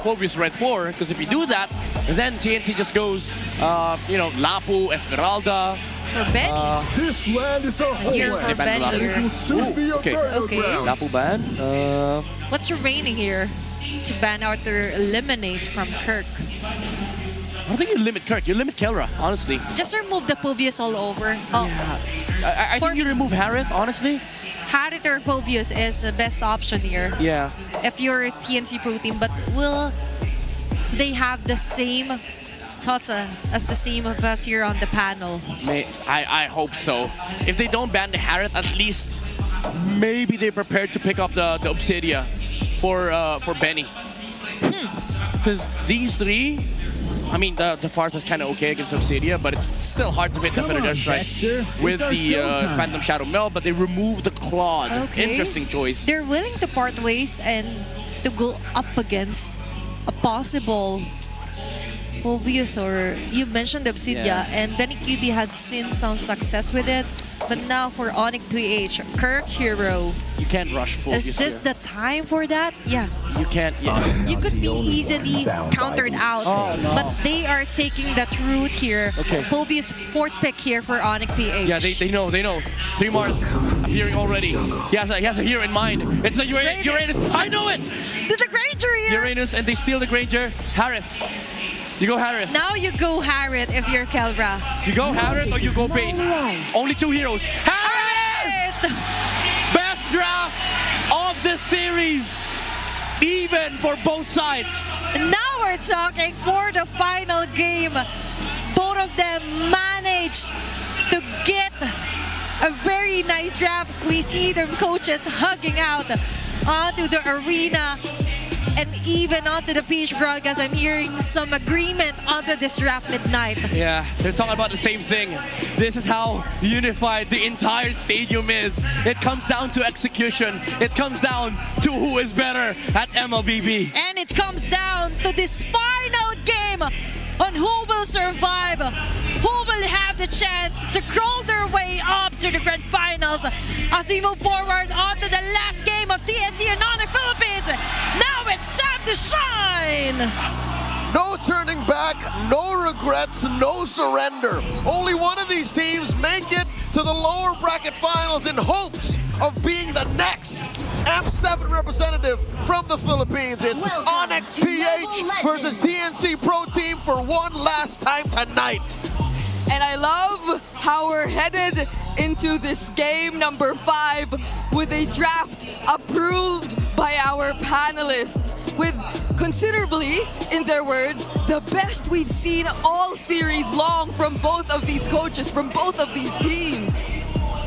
Phobius Red 4 because if you do that, then TNC just goes, Lapu, Esmeralda. For Benny. This land is a Here homeland. for Benny Lapu. It here. will soon be a Okay. battleground. Lapu ban. What's remaining here to ban out or eliminate from Kirk? I don't think you limit Kirk, you limit Kelra, honestly. Just remove the Povius all over. Oh, I think you remove Harith, honestly. Harith or Povius is the best option here Yeah. if you're a TNC Pro team, but will they have the same thoughts as the same of us here on the panel? I hope so. If they don't ban the Harith, at least maybe they're prepared to pick up the Obsidia for Benny. Because these three, I mean, the Farsa is kind of okay against Obsidia, but it's still hard to hit the Predator Strike Dexter. with It's the our showtime. Phantom Shadow Mel, but they removed the Claude. Okay. Interesting choice. They're willing to part ways and to go up against a possible Povius, or you mentioned Obsidia, Yeah. and Benny Cutie has seen some success with it. But now for Onyx PH, Kirk Hero, You can't rush Phobius is this here. the time for that? Yeah. You can't. Yeah. You could be easily countered out, but they are taking that route here. Okay. Povi's fourth pick here for Onyx PH. Yeah, they know. 3 Mars appearing already. He has a hero in mind. It's the Uranus. I know it! The Granger here! Uranus, and they steal the Granger. Harith. You go Harith. Now you go Harith if you're Kelra. You go Harith or you go Bane. Only 2 heroes. Harith! Best draft of the series. Even for both sides. Now we're talking for the final game. Both of them managed to get a very nice draft. We see their coaches hugging out onto the arena and even onto the pitch broadcast. I'm hearing some agreement onto this draft midnight. Yeah, they're talking about the same thing. This is how unified the entire stadium is. It comes down to execution. It comes down to who is better at MLBB. And it comes down to this final game on who will survive, who will have the chance to crawl their way up to the grand finals as we move forward onto the last game of TNC and Onyx Philippines. Now it's time to shine! No turning back, no regrets, no surrender. Only one of these teams make it to the lower bracket finals in hopes of being the next M7 representative from the Philippines. It's Onyx PH versus TNC Pro Team for one last time tonight. And I love how we're headed into this game number 5 with a draft approved by our panelists with considerably, in their words, the best we've seen all series long from both of these coaches, from both of these teams.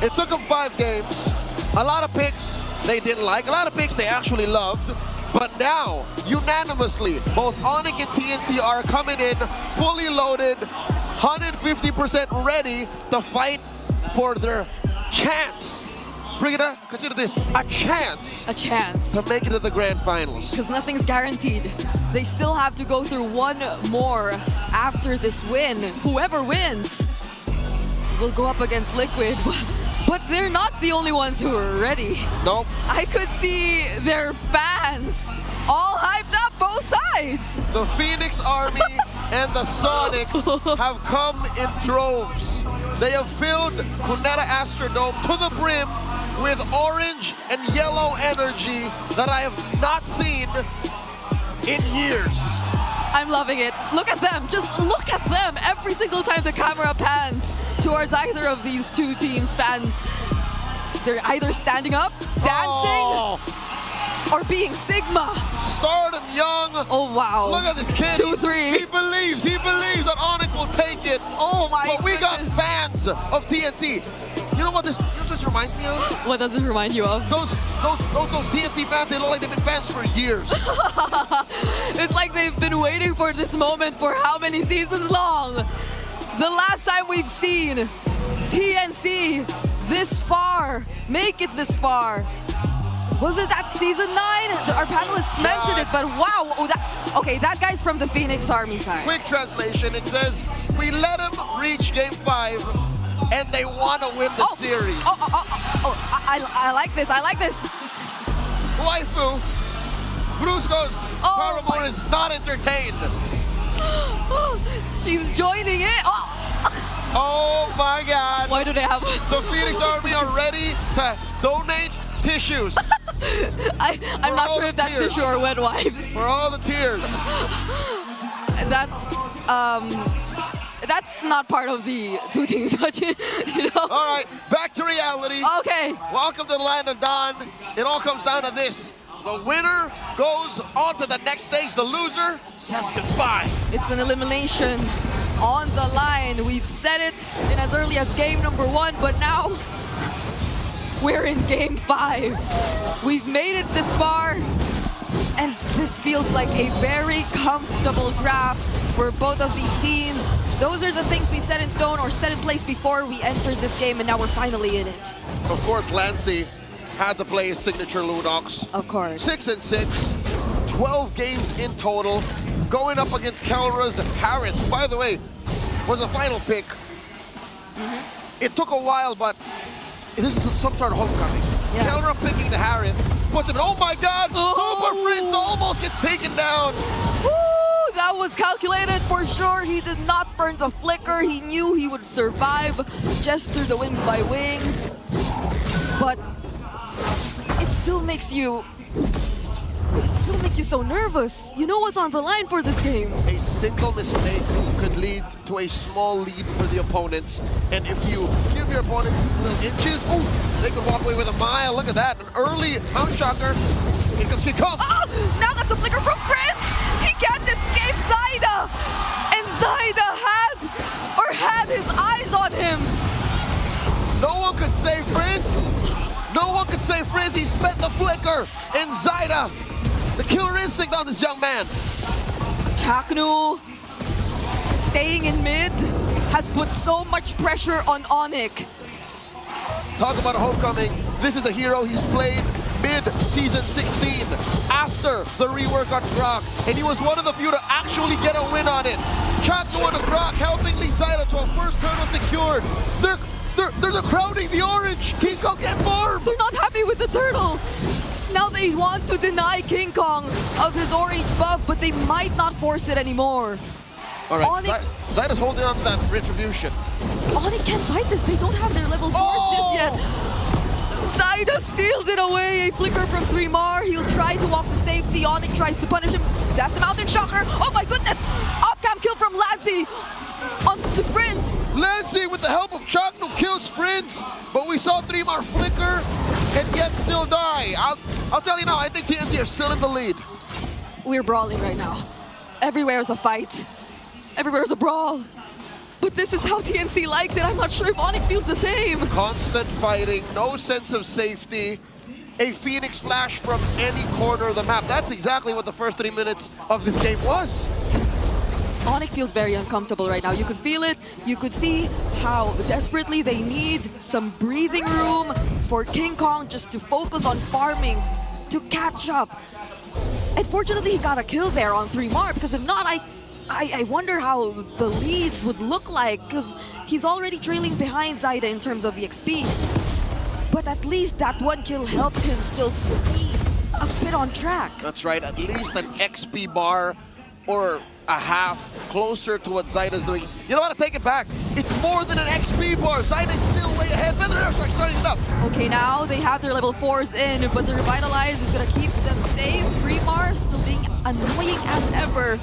It took them 5 games. A lot of picks they didn't like, a lot of picks they actually loved. But now, unanimously, both Onyx and TNC are coming in fully loaded, 150% ready to fight for their chance. Brigitte, consider this a chance. A chance. To make it to the grand finals. Because nothing's guaranteed. They still have to go through one more after this win. Whoever wins will go up against Liquid. But they're not the only ones who are ready. Nope. I could see their fans all hyped up both sides. The Phoenix Army and the Sonics have come in droves. They have filled Cuneta Astrodome to the brim with orange and yellow energy that I have not seen in years. I'm loving it. Look at them. Just look at them. Every single time the camera pans towards either of these two teams' fans, they're either standing up, dancing, or being Sigma. Stardom young. Oh, wow. Look at this kid. 2-3. He believes that Onyx will take it. Oh, my But we got goodness. fans of TNC. You know what this reminds me of? What does it remind you of? Those TNC fans, they look like they've been fans for years. It's like they've been waiting for this moment for how many seasons long? The last time we've seen TNC this far, make it this far, was it that season 9? Our panelists mentioned it, but wow. Okay, that guy's from the Phoenix Army side. Quick translation, it says, we let them reach game 5 and they want to win the series. I like this, I like this. Waifu, Brusco's Paramore is not entertained. She's joining in. Oh my God. Why do they have... The Phoenix Army are ready to donate tissues. I'm not sure if that's tissue or wet wipes. For all the tears. That's not part of the two teams budget, you know? All right, back to reality. Okay. Welcome to the land of Dawn. It all comes down to this. The winner goes on to the next stage. The loser says goodbye. It's an elimination on the line. We've said it in as early as game number 1, but now we're in game 5. We've made it this far, and this feels like a very comfortable draft for both of these teams. Those are the things we set in stone or set in place before we entered this game, and now we're finally in it. Of course, Lancy had to play his signature Lunox. Of course. 6-6, 12 games in total, going up against Kelra's Harris. By the way, was a final pick. It took a while, but this is some sort of homecoming. Yeah. Kelra picking the Harith, puts him in. Oh my God! Oh. Super Prince almost gets taken down. Woo, that was calculated for sure. He did not burn the flicker. He knew he would survive just through the wings by wings. But it still makes you so nervous. You know what's on the line for this game. A single mistake could lead to a small lead for the opponents. And if you give your opponents these little inches, they could walk away with a mile. Look at that, an early Hound Shocker. Here comes King Kong. Oh, now that's a flicker from Fritz. He can't escape Zaida. And Zaida had his eyes on him. No one could save Prince. No one could save Prince. He spent the flicker. And Zaida, the killer instinct on this young man. Chaknu staying in mid has put so much pressure on Onyx. Talk about a homecoming. This is a hero he's played mid-season 16 after the rework on Grok. And he was one of the few to actually get a win on it. Chaknu on the Grok helping lead Zaida to a first turtle secured. They're crowding the orange. King Kong get farmed. They're not happy with the turtle. Now they want to deny King Kong of his orange buff, but they might not force it anymore. All right, Zaida's holding on to that retribution. Onyx can't fight this. They don't have their level 4s just yet. Zaida steals it away. A flicker from 3mar. He'll try to walk to safety. Onyx tries to punish him. That's the Mountain Shocker. Oh my goodness! Off-cam kill from Lansy onto Prince. Lansy with the help of Chaknu kills Prince, but we saw 3mar flicker and yet still die. I'll tell you now, I think TNC are still in the lead. We're brawling right now. Everywhere's a fight. Everywhere's a brawl. But this is how TNC likes it. I'm not sure if Onyx feels the same. Constant fighting, no sense of safety. A Phoenix flash from any corner of the map. That's exactly what the first 3 minutes of this game was. Onyx feels very uncomfortable right now. You could feel it. You could see how desperately they need some breathing room for King Kong just to focus on farming, to catch up. And fortunately, he got a kill there on 3mar, because if not, I wonder how the lead would look like, because he's already trailing behind Zaida in terms of EXP. But at least that one kill helped him still stay a bit on track. That's right, at least an XP bar or a half closer to what Zaida's doing. You know what, I take it back. It's more than an XP bar. Zaida's still way ahead. Feather Airstrike starting it up. Okay, now they have their level 4s in, but the Revitalize is going to keep them safe. 3mar still being annoying as ever.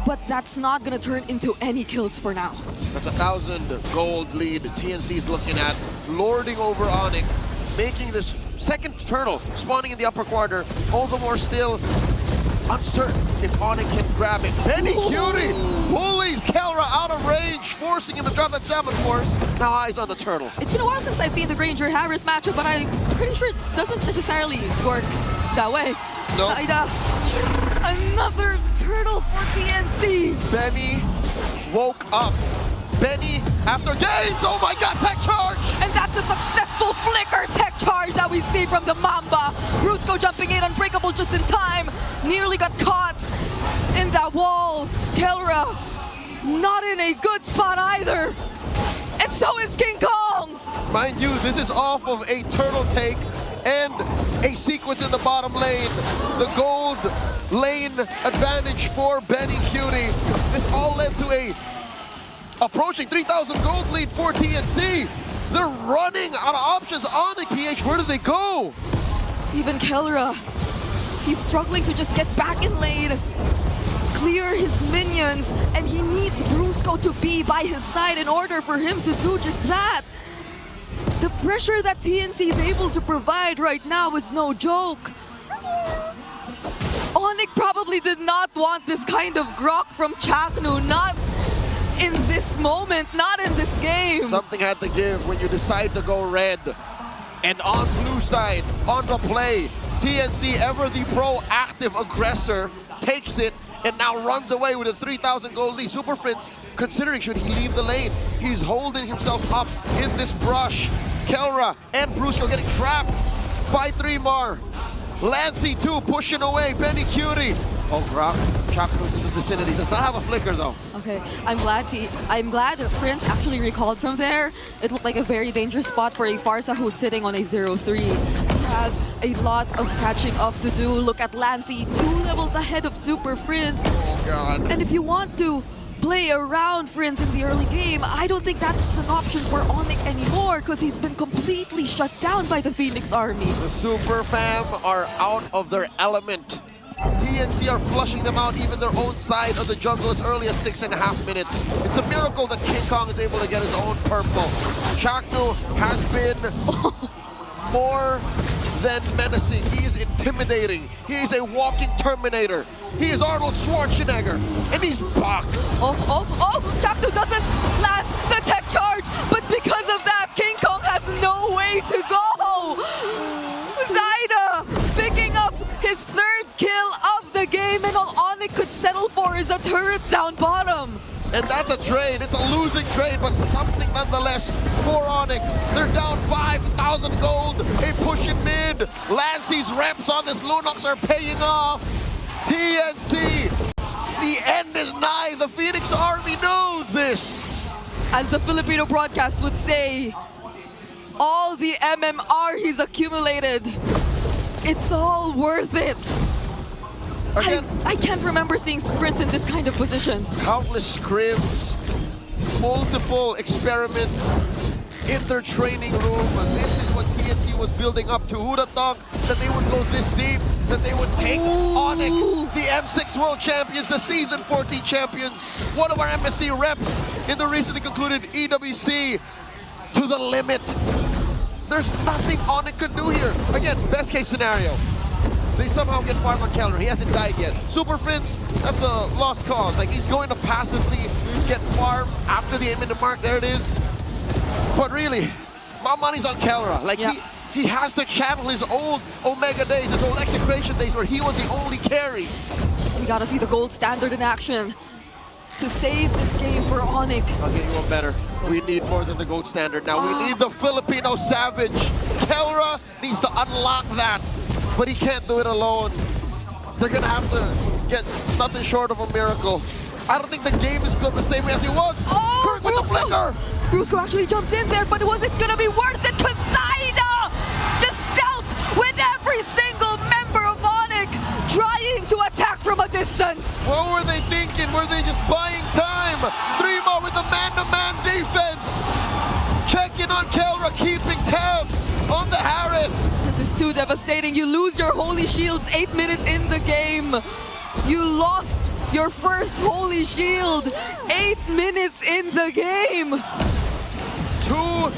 But that's not going to turn into any kills for now. That's 1,000 gold lead TNC's looking at, lording over Onyx, making this second turtle spawning in the upper quarter. All the more still uncertain if Onyx can grab it. Benny Cutie bullies Kelra out of range, forcing him to drop that Salmon Force. Now eyes on the turtle. It's been a while since I've seen the Granger Harith matchup, but I'm pretty sure it doesn't necessarily work that way. No. Zaida, another turtle for TNC. Benny woke up. Benny after games, oh my God, tech charge! And that's a successful flicker tech charge that we see from the Mamba. Brusco jumping in, unbreakable just in time. Nearly got caught in that wall. Kelra not in a good spot either. And so is King Kong. Mind you, this is off of a turtle take and a sequence in the bottom lane. The gold lane advantage for Benny Cutie. This all led to a approaching 3,000 gold lead for TNC. They're running out of options on the PH. Where do they go? Even Kelra, he's struggling to just get back in lane, clear his minions, and he needs Brusco to be by his side in order for him to do just that. The pressure that TNC is able to provide right now is no joke. Onyx probably did not want this kind of grok from Chaknu, not in this moment, not in this game. Something had to give when you decide to go red. And on blue side, on the play, TNC, ever the proactive aggressor, takes it and now runs away with a 3,000 gold lead. Super Prince considering should he leave the lane. He's holding himself up in this brush. Kelra and Brusco getting trapped by 3mar. Lansy too pushing away. Benny Cutie Oh, Grok. Chaknu's in the vicinity. Does not have a flicker, though. Okay, I'm glad Prince actually recalled from there. It looked like a very dangerous spot for a Farsa who's sitting on a 0-3. He has a lot of catching up to do. Look at Lancey, 2 levels ahead of Super Prince. Oh, God. And if you want to play around Prince in the early game, I don't think that's an option for Onyx anymore because he's been completely shut down by the Phoenix Army. The Super Fam are out of their element. TNC are flushing them out, even their own side of the jungle as early as 6.5 minutes. It's a miracle that King Kong is able to get his own purple. Chaknu has been more than menacing. He is intimidating. He is a walking Terminator. He is Arnold Schwarzenegger, and he's back. Chaknu doesn't land the tech charge, but because of that, King Kong has no way to go. Zaida picking up his 3rd kill of the game, and all Onyx could settle for is a turret down bottom. And that's a trade. It's a losing trade, but something nonetheless for Onyx. They're down 5,000 gold. A push in mid. Lancey's reps on this Lunox are paying off. TNC, the end is nigh. The Phoenix Army knows this. As the Filipino broadcast would say, all the MMR he's accumulated, it's all worth it. Again, I can't remember seeing Prince in this kind of position. countless scrims, multiple experiments in their training room. And this is what TNC was building up to. Who'd have thought that they would go this deep, that they would take Onyx, the M6 World Champions, the Season 14 champions, one of our MSC reps in the recently concluded EWC, to the limit. There's nothing Onyx could do here. Again, best case scenario. They somehow get farm on Keller. He hasn't died yet. Super Prince, that's a lost cause. Like, he's going to passively get farm after the 8-minute mark. There it is. But really, my money's on Keller. Like, he has to channel his old Omega days, his old Execration days, where he was the only carry. We gotta see the gold standard in action to save this game for Onyx. I'll get you one better. We need more than the gold standard now. We need the Filipino Savage. Keller needs to unlock that, but he can't do it alone. They're gonna have to get nothing short of a miracle. I don't think the game is built the same way as it was. Kirk with the flicker! Brusco actually jumped in there, but was it gonna be worth it? Kazaida just dealt with every single member of Onyx trying to attack from a distance. What were they thinking? Were they just buying time? 3 more with the man-to-man defense. Checking on Kelra, keeping tabs on the Harris. This is too devastating. You lose your Holy Shields 8 minutes in the game. You lost your first Holy Shield 8 minutes in the game. 2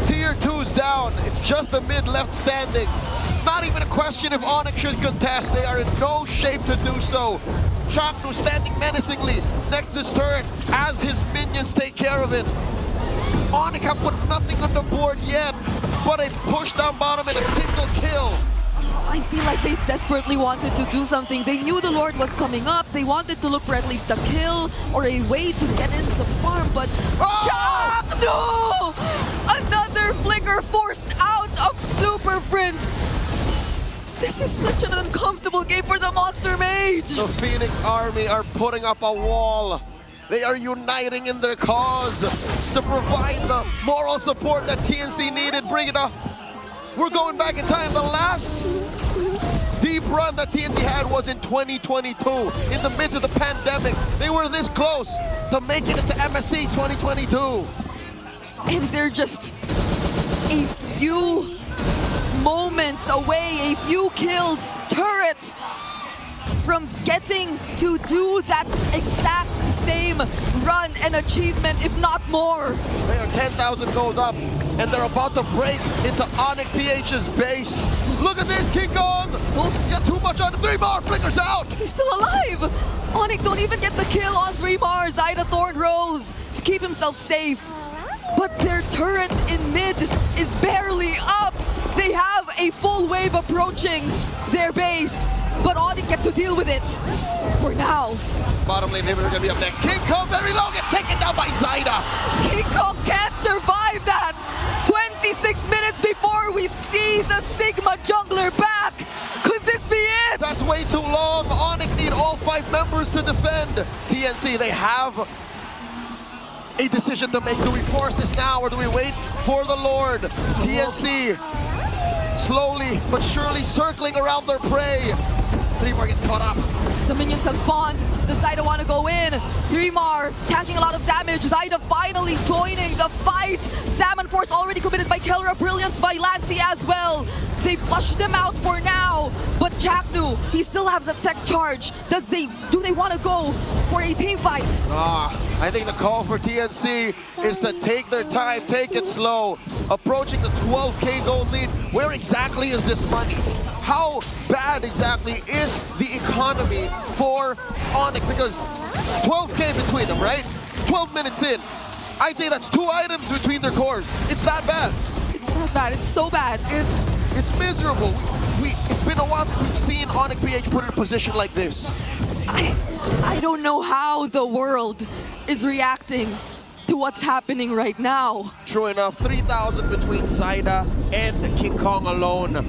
Tier 2's down. It's just the mid left standing. Not even a question if Onyx should contest. They are in no shape to do so. Chaknu standing menacingly next to this turret as his minions take care of it. Onyx have put nothing on the board yet, but a push down bottom and a single kill. I feel like they desperately wanted to do something. They knew the Lord was coming up. They wanted to look for at least a kill or a way to get in some farm, but Chaknu! Another flicker forced out of Super Prince. This is such an uncomfortable game for the Monster Mage. The Phoenix Army are putting up a wall. They are uniting in their cause to provide the moral support that TNC needed. Bring it up. We're going back in time. The last deep run that TNC had was in 2022. In the midst of the pandemic, they were this close to making it to MSC 2022. And they're just a few moments away, a few kills, turrets, from getting to do that exact same run and achievement, if not more. They are 10,000 gold up, and they're about to break into Onyx PH's base. Look at this, King Kong! He's got too much on him. 3 more, flickers out! He's still alive! Onyx don't even get the kill on 3 Mars. Ida Thorn Rose to keep himself safe. But their turret in mid is barely up. They have a full wave approaching their base, but Onyx get to deal with it for now. Bottom lane inhibitor gonna be up next. King Kong very low, gets taken down by Zaida. King Kong can't survive that. 26 minutes before we see the Sigma jungler back. Could this be it? That's way too long. Onyx need all 5 members to defend. TNC, they have a decision to make. Do we force this now or do we wait for the Lord? TNC slowly but surely circling around their prey. 3mar gets caught up. The minions have spawned. The Zyda want to go in. 3mar tanking a lot of damage. Zyda finally joining the fight. Salmon Force already committed by Kelra. Brilliance by Lancy as well. They flushed them out for now. But Chaknu, he still has a tech charge. Do they want to go for a team fight? I think the call for TNC is to take their time, take it slow. Approaching the 12K gold lead. Where exactly is this money? How bad exactly is the economy for Onyx? Because 12K between them, right? 12 minutes in. I'd say that's 2 items between their cores. It's that bad. It's not bad. It's so bad. It's miserable. It's been a while since we've seen Onyx PH put in a position like this. I don't know how the world is reacting to what's happening right now. True enough, 3,000 between Zyda and King Kong alone.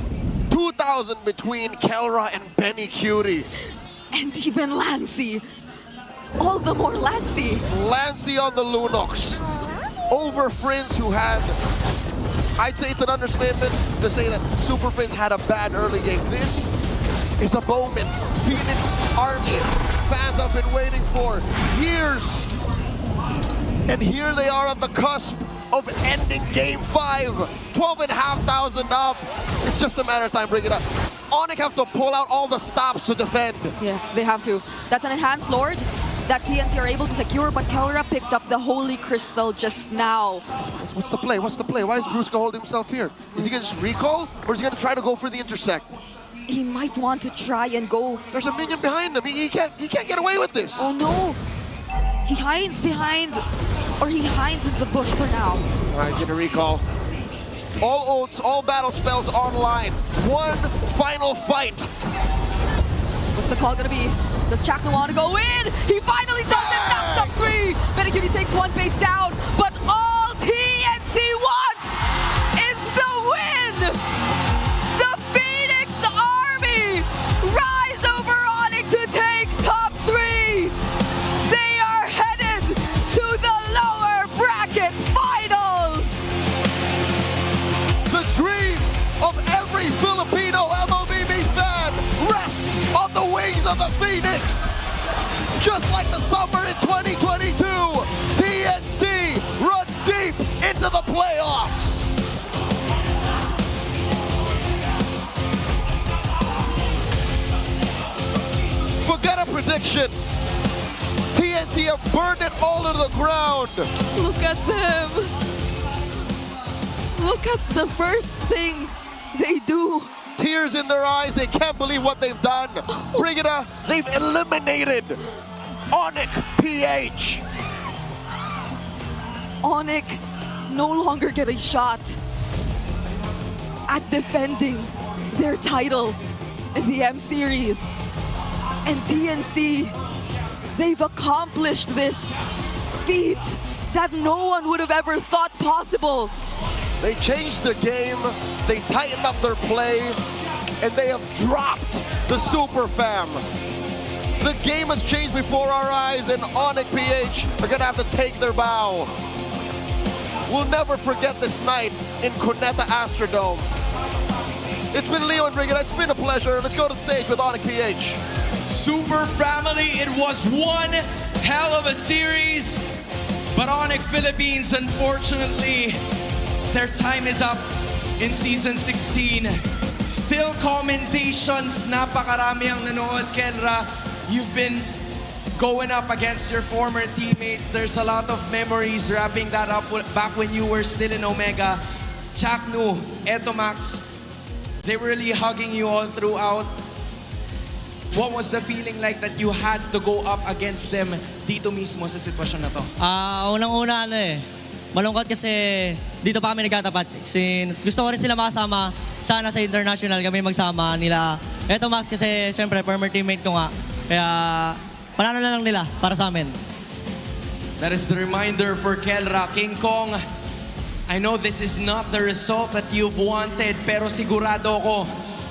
2,000 between Kelra and Benny Cutie. And even Lancy. All the more Lancy. Lancy on the Lunox. Over Prince, who had... I'd say it's an understatement to say that Super Prince had a bad early game. This is a moment Phoenix Army fans have been waiting for years. And here they are on the cusp of ending Game 5. 12,500 up. It's just a matter of time. Bring it up. Onyx have to pull out all the stops to defend. Yeah, they have to. That's an enhanced Lord that TNC are able to secure, but Kelra picked up the Holy Crystal just now. What's the play? What's the play? Why is Brusca holding himself here? Is he going to just recall? Or is he going to try to go for the intersect? He might want to try and go. There's a minion behind him. He can't get away with this. Oh no. He hides behind, or he hides in the bush for now. All right, gonna recall. All ults, all battle spells online. One final fight. What's the call gonna be? Does Chaknu want to go in? He finally does it! Knocks up 3! Benny takes 1 base down, but all TNC wants is the win! The Phoenix Army rise over Onyx to take top 3! They are headed to the lower bracket finals! The dream of every Filipino MLBB fan rests on the wings of the Phoenix. Just like the summer in 2022, TNC run deep into the playoffs. Forget a prediction. TNT have burned it all to the ground. Look at them! Look at the first thing they do. Tears in their eyes, they can't believe what they've done. Brigida, they've eliminated Onyx PH. Onyx no longer get a shot at defending their title in the M Series. And TNC, they've accomplished this feat that no one would have ever thought possible. They changed the game, they tightened up their play, and they have dropped the Super Fam. The game has changed before our eyes, and Onyx PH are gonna have to take their bow. We'll never forget this night in Cuneta Astrodome. It's been Leo and Brigida, it's been a pleasure. Let's go to the stage with Onyx PH. Super family, it was one hell of a series, but Onyx Philippines, unfortunately, their time is up in Season 16. Still commentations, napakarami ang nanood, Kelra. You've been going up against your former teammates. There's a lot of memories wrapping that up back when you were still in Omega. Chaknu, Etomax, they were really hugging you all throughout. What was the feeling like that you had to go up against them dito mismo sa sitwasyon na to? Unang-una malungkot kasi dito pa kami nagkatapat. Since gusto ko rin sila makasama, sana sa international kami magsama nila. Eto Max kasi syempre former teammate ko nga. Kaya panalo na lang nila para sa amin. That is the reminder for Kelra. King Kong, I know this is not the result that you've wanted, pero sigurado ko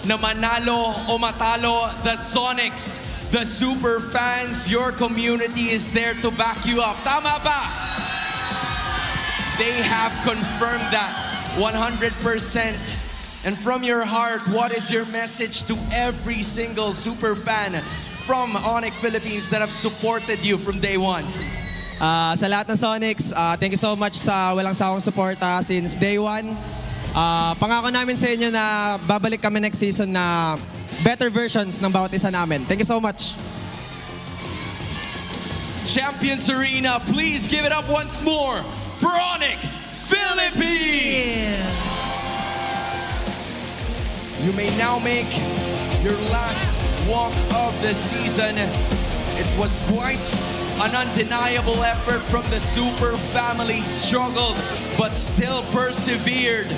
na manalo o matalo the Sonics. The super fans, your community is there to back you up. Tama ba? They have confirmed that 100%. And from your heart, what is your message to every single super fan from Onyx Philippines that have supported you from day one? Sa lahat ng Sonics, thank you so much sa walang sawang suporta since day one. Pangako namin sa inyo na babalik kami next season na better versions ng bawat isa namin. Thank you so much. Champions Arena, please give it up once more for Onyx Philippines! You may now make your last walk of the season. It was quite an undeniable effort from the Super family. Struggled, but still persevered.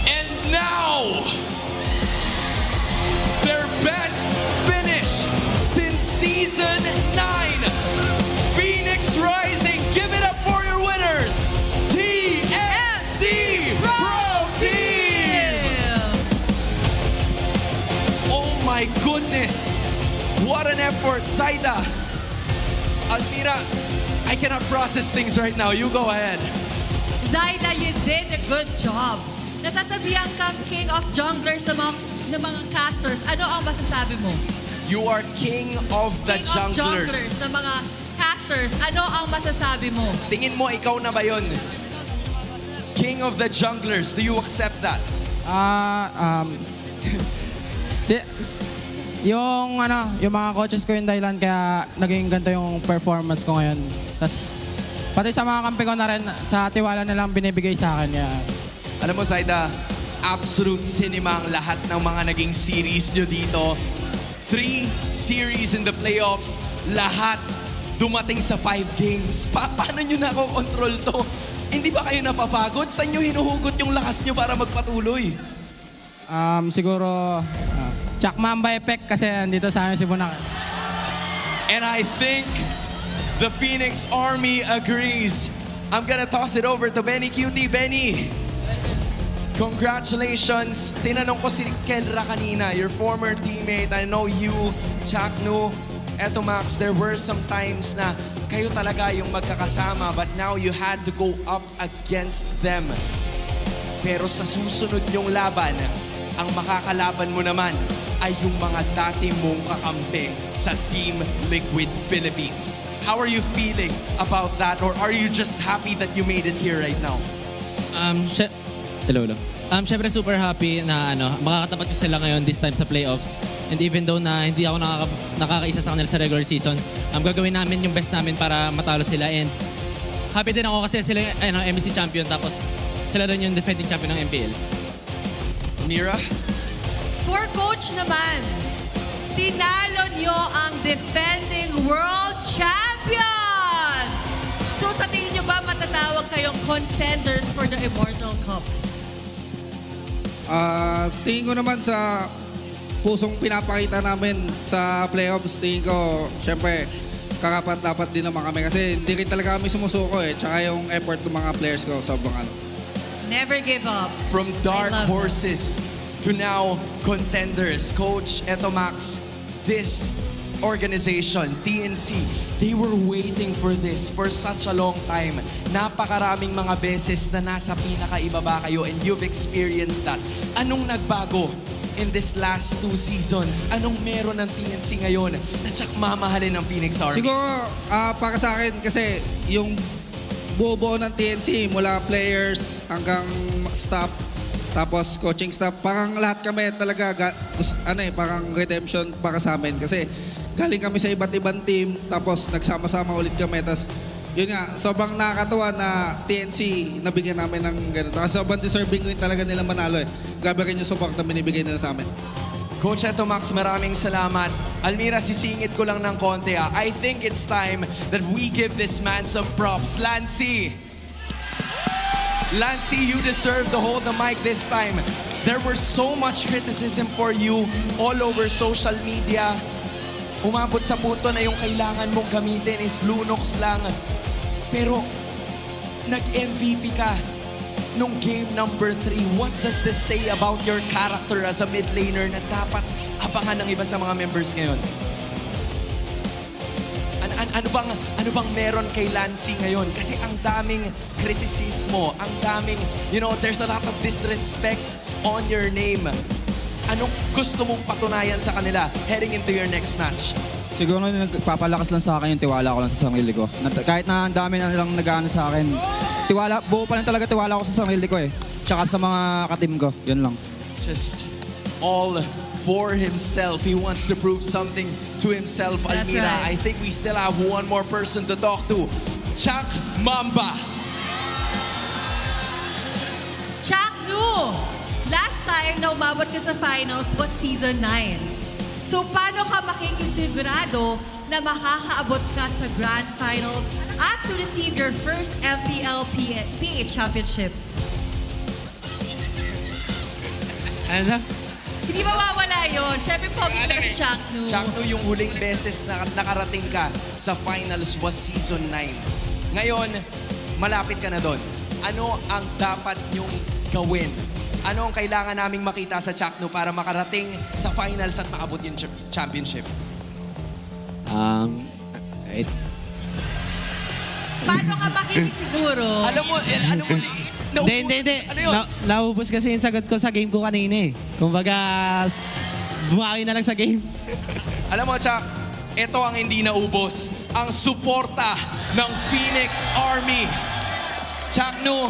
And now, their best finish since Season 9. Phoenix Rising, give it up for your winners, TNC Pro Team! Oh my goodness, what an effort. Zaida, Almira, I cannot process things right now. You go ahead. Zaida, you did a good job. Nasasabihan kang king of junglers ng mga casters. Ano ang masasabi mo? You are king of the King of junglers ng mga casters. Ano ang masasabi mo? Tingin mo ikaw na ba yun? King of the junglers, do you accept that? Yung mga coaches ko yung dahilan kaya naging ganito yung performance ko ngayon. Tas pati sa mga kampi ko na rin, sa tiwala nilang binibigay sa akin. Kaya Alam mo, Zaida, absolute cinema ang lahat ng mga naging series nyo dito. 3 series in the playoffs, lahat dumating sa 5 games. Paano nyo nakokontrol to? Hindi ba kayo napapagod? Saan nyo hinuhugot yung lakas nyo para magpatuloy? siguro Chuck Mamba effect kasi andito sa amin si Bunak. And I think the Phoenix Army agrees. I'm gonna toss it over to Benny Cutie. Benny, congratulations. Tinanong ko si Kelra kanina, your former teammate. I know you, Chaknu, eto Max, there were some times na kayo talaga yung magkakasama but now you had to go up against them. Pero sa susunod nyong laban, ang makakalaban mo naman ay yung mga dati mong kakampi sa Team Liquid Philippines. How are you feeling about that, or are you just happy that you made it here right now? Hello. Syempre super happy na makakatapat ko sila ngayon this time sa playoffs. And even though na hindi ako nakakaisa sa kanila sa regular season, gagawin namin yung best namin para matalo sila. And happy din ako kasi sila MBC champion tapos sila rin yung defending champion ng MPL. Mira? For coach naman, tinalo nyo ang defending world champion! So sa tingin nyo ba matatawag kayong contenders for the Immortal Cup? Tingin ko naman sa pusong pinapakita namin sa playoffs, tingin ko, syempre, kakapat-dapat din naman kami kasi hindi rin talaga kami sumusuko eh. Tsaka yung effort ng mga players ko, sobrang Never give up. From dark horses to now contenders. Coach, eto Max, this organization, TNC, they were waiting for this for such a long time. Napakaraming mga beses na nasa pinakaibaba kayo and you've experienced that. Anong nagbago in this last 2 seasons? Anong meron ng TNC ngayon na tsak mamahalin ng Phoenix Army? Siguro, para sa akin kasi yung buo-buo ng TNC mula players hanggang staff tapos coaching staff, parang lahat kami talaga parang redemption para sa amin kasi galing kami sa iba't ibang team tapos nagsama-sama ulit kami tapos yun nga, sobrang nakakatawa na TNC nabigyan namin ng ganito kasi sobrang deserving rin talaga nila manalo eh. Grabe rin yung support na binibigay nila sa amin. Coach Eto Max, maraming salamat. Almira, sisingit ko lang ng konti ah. I think it's time that we give this man some props. Lancy, you deserve to hold the mic this time. There were so much criticism for you all over social media. Umabot sa punto na yung kailangan mong gamitin is Lunox lang. Pero nag-MVP ka. nung game number 3. What does this say about your character as a mid laner na dapat abangan ng iba sa mga members ngayon? Ano bang meron kay Lancy ngayon? Kasi ang daming kritisismo, ang daming, there's a lot of disrespect on your name. Anong gusto mong patunayan sa kanila heading into your next match? Siguro nagpapalakas lang sa akin yung tiwala ko lang sa sarili ko. Kahit na ang dami na nilang nag-ano sa akin, buo pa lang talaga tiwala ko sa sarili ko eh. Tsaka sa mga katim ko, yun lang. Just all for himself. He wants to prove something to himself, That's Almira. right. I think we still have one more person to talk to. Chuck Mamba. Chuck Nu! Last time na umabot ka sa finals was season 9. So paano ka makikisigurado na makakaabot ka sa grand finals at to receive your first MPL PH Championship? Ano? Hindi mawawala yun. Siyempre, pogi talaga si Chuck Nu. Chuck Nu, yung huling beses na nakarating ka sa finals was season 9. Ngayon, malapit ka na doon. Ano ang dapat nyong gawin? Ano ang kailangan naming makita sa Chuck Nu para makarating sa finals at maabot yung championship? Paano ka makikisiguro? Alam mo, Hindi. Ano yun? Naubos kasi yung sagot ko sa game ko kanina eh. Kumbaga, bumawi na lang sa game. Alam mo, Chuck, ito ang hindi naubos. Ang suporta ng Phoenix Army. Chuck Nu,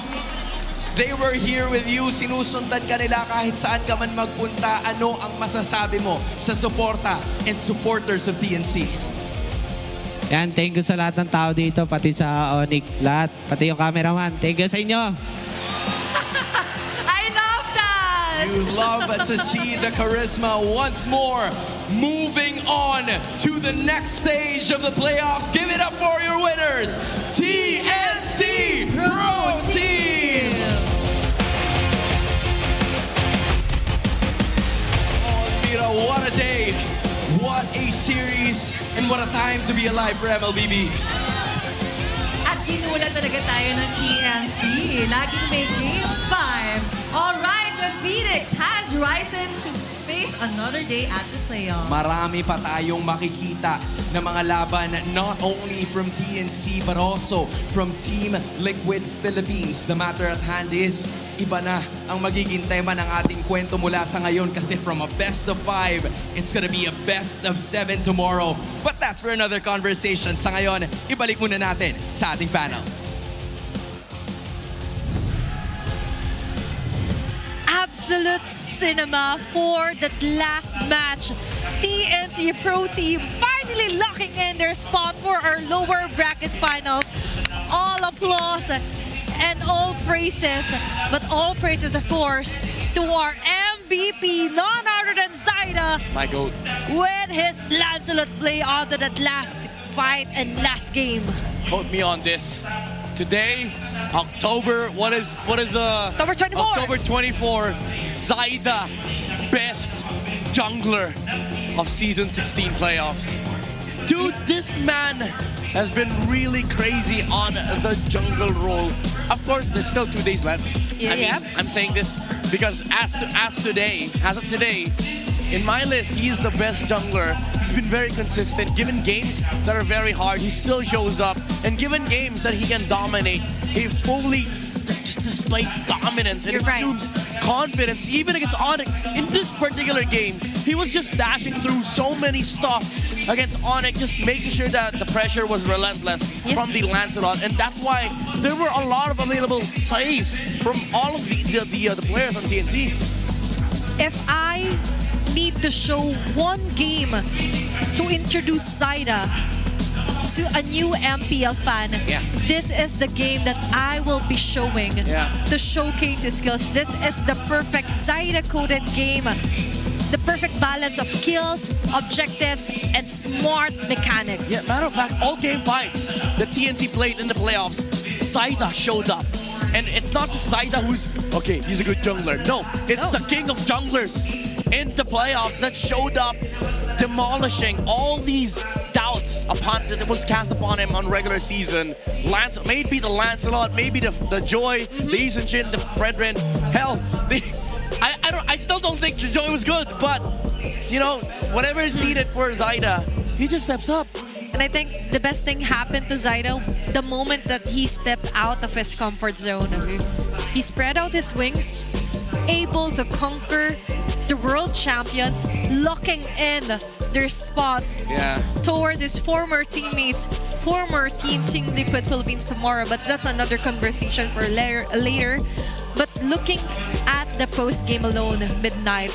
they were here with you. Sinusundan ka nila kahit saan ka man magpunta. Ano ang masasabi mo sa suporta and supporters of TNC? Yan, thank you sa lahat ng tao dito, pati sa Onyx, lahat. Pati yung cameraman. Thank you sa inyo. I love that! You love to see the charisma once more. Moving on to the next stage of the playoffs. Give it up for your winners, TNC Pro Team! Oh, Mira, what a day. What a series and what a time to be alive for MLBB. At ginulat talaga tayo ng TNC. Laging may Game 5. Alright, the Phoenix has risen to face another day at the playoffs. Marami pa tayong makikita na mga laban not only from TNC but also from Team Liquid Philippines. The matter at hand is iba na ang magiging tema ng ating kwento mula sa ngayon kasi from a best of 5, it's gonna be a best of 7 tomorrow. But that's for another conversation. Sa ngayon, ibalik muna natin sa ating panel. Absolute cinema for that last match. TNC Pro Team finally locking in their spot for our lower bracket finals. All applause and all praises, but all praises, of course, to our MVP, none other than Zaida, My goat. with his Lancelot play onto that last fight and last game. Quote me on this. Today, October 24. October 24, Zaida, best jungler of season 16 playoffs. Dude, this man has been really crazy on the jungle role. Of course, there's still 2 days left. I'm saying this because as of today, in my list, he is the best jungler. He's been very consistent. Given games that are very hard, he still shows up. And given games that he can dominate, he fully just displays dominance and exudes confidence. Even against Onyx, in this particular game, he was just dashing through so many stuff against Onyx, just making sure that the pressure was relentless from the Lancelot. And that's why there were a lot of available plays from all of the players on TNT. If I need to show one game to introduce Zaida to a new MPL fan, this is the game that I will be showing to showcase his skills. This is the perfect Zaida-coded game. The perfect balance of kills, objectives, and smart mechanics. Yeah, matter of fact, all game 5s that TNT played in the playoffs, Zaida showed up. And it's not the Zaida who's, okay, he's a good jungler. No, it's the king of junglers in the playoffs that showed up, demolishing all these doubts upon taunt that was cast upon him on regular season. Lance, maybe the Lancelot, maybe the Joy, the Lee Jin, the Fredrin. Hell, I still don't think the Joy was good, but you know, whatever is needed for Zyda, he just steps up. And I think the best thing happened to Zyda the moment that he stepped out of his comfort zone. He spread out his wings, able to conquer the world champions, locking in their spot towards his former teammates, former Team Liquid Philippines tomorrow. But that's another conversation for later. But looking at the post-game alone, Midnight,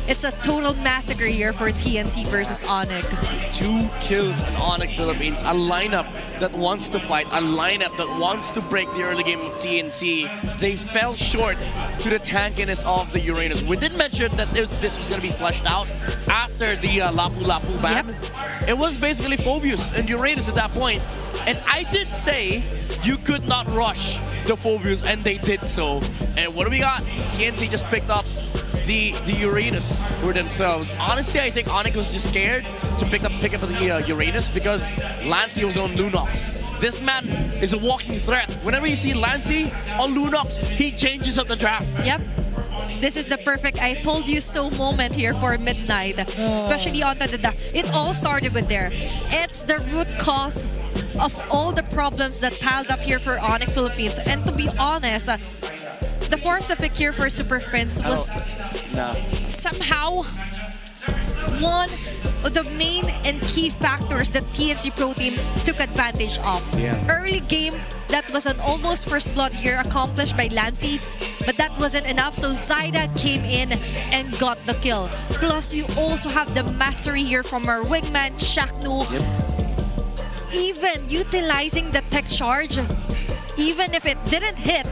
it's a total massacre here for TNC versus Onyx. 2 kills in Onyx Philippines, a lineup that wants to fight, a lineup that wants to break the early game of TNC. They fell short to the tankiness of the Uranus. We did mention that this was going to be fleshed out after the Lapu Lapu ban. Yep. It was basically Phobius and Uranus at that point. And I did say you could not rush the Phobius, and they did so. And what do we got? TNC just picked up the Uranus for themselves. Honestly, I think Onyx was just scared to pick up the Uranus because Lancey was on Lunox. This man is a walking threat. Whenever you see Lancey on Lunox, he changes up the draft. Yep. This is the perfect I told you so moment here for Midnight, especially on the it all started with there. It's the root cause of all the problems that piled up here for Onyx Philippines. And to be honest, the forms of pick here for Super Friends was somehow one of the main and key factors that TNC Pro Team took advantage of. Early game, that was an almost first blood here accomplished by Lancey, but that wasn't enough, so Zyda came in and got the kill. Plus, you also have the mastery here from our wingman, Shaknu. Even utilizing the tech charge, even if it didn't hit,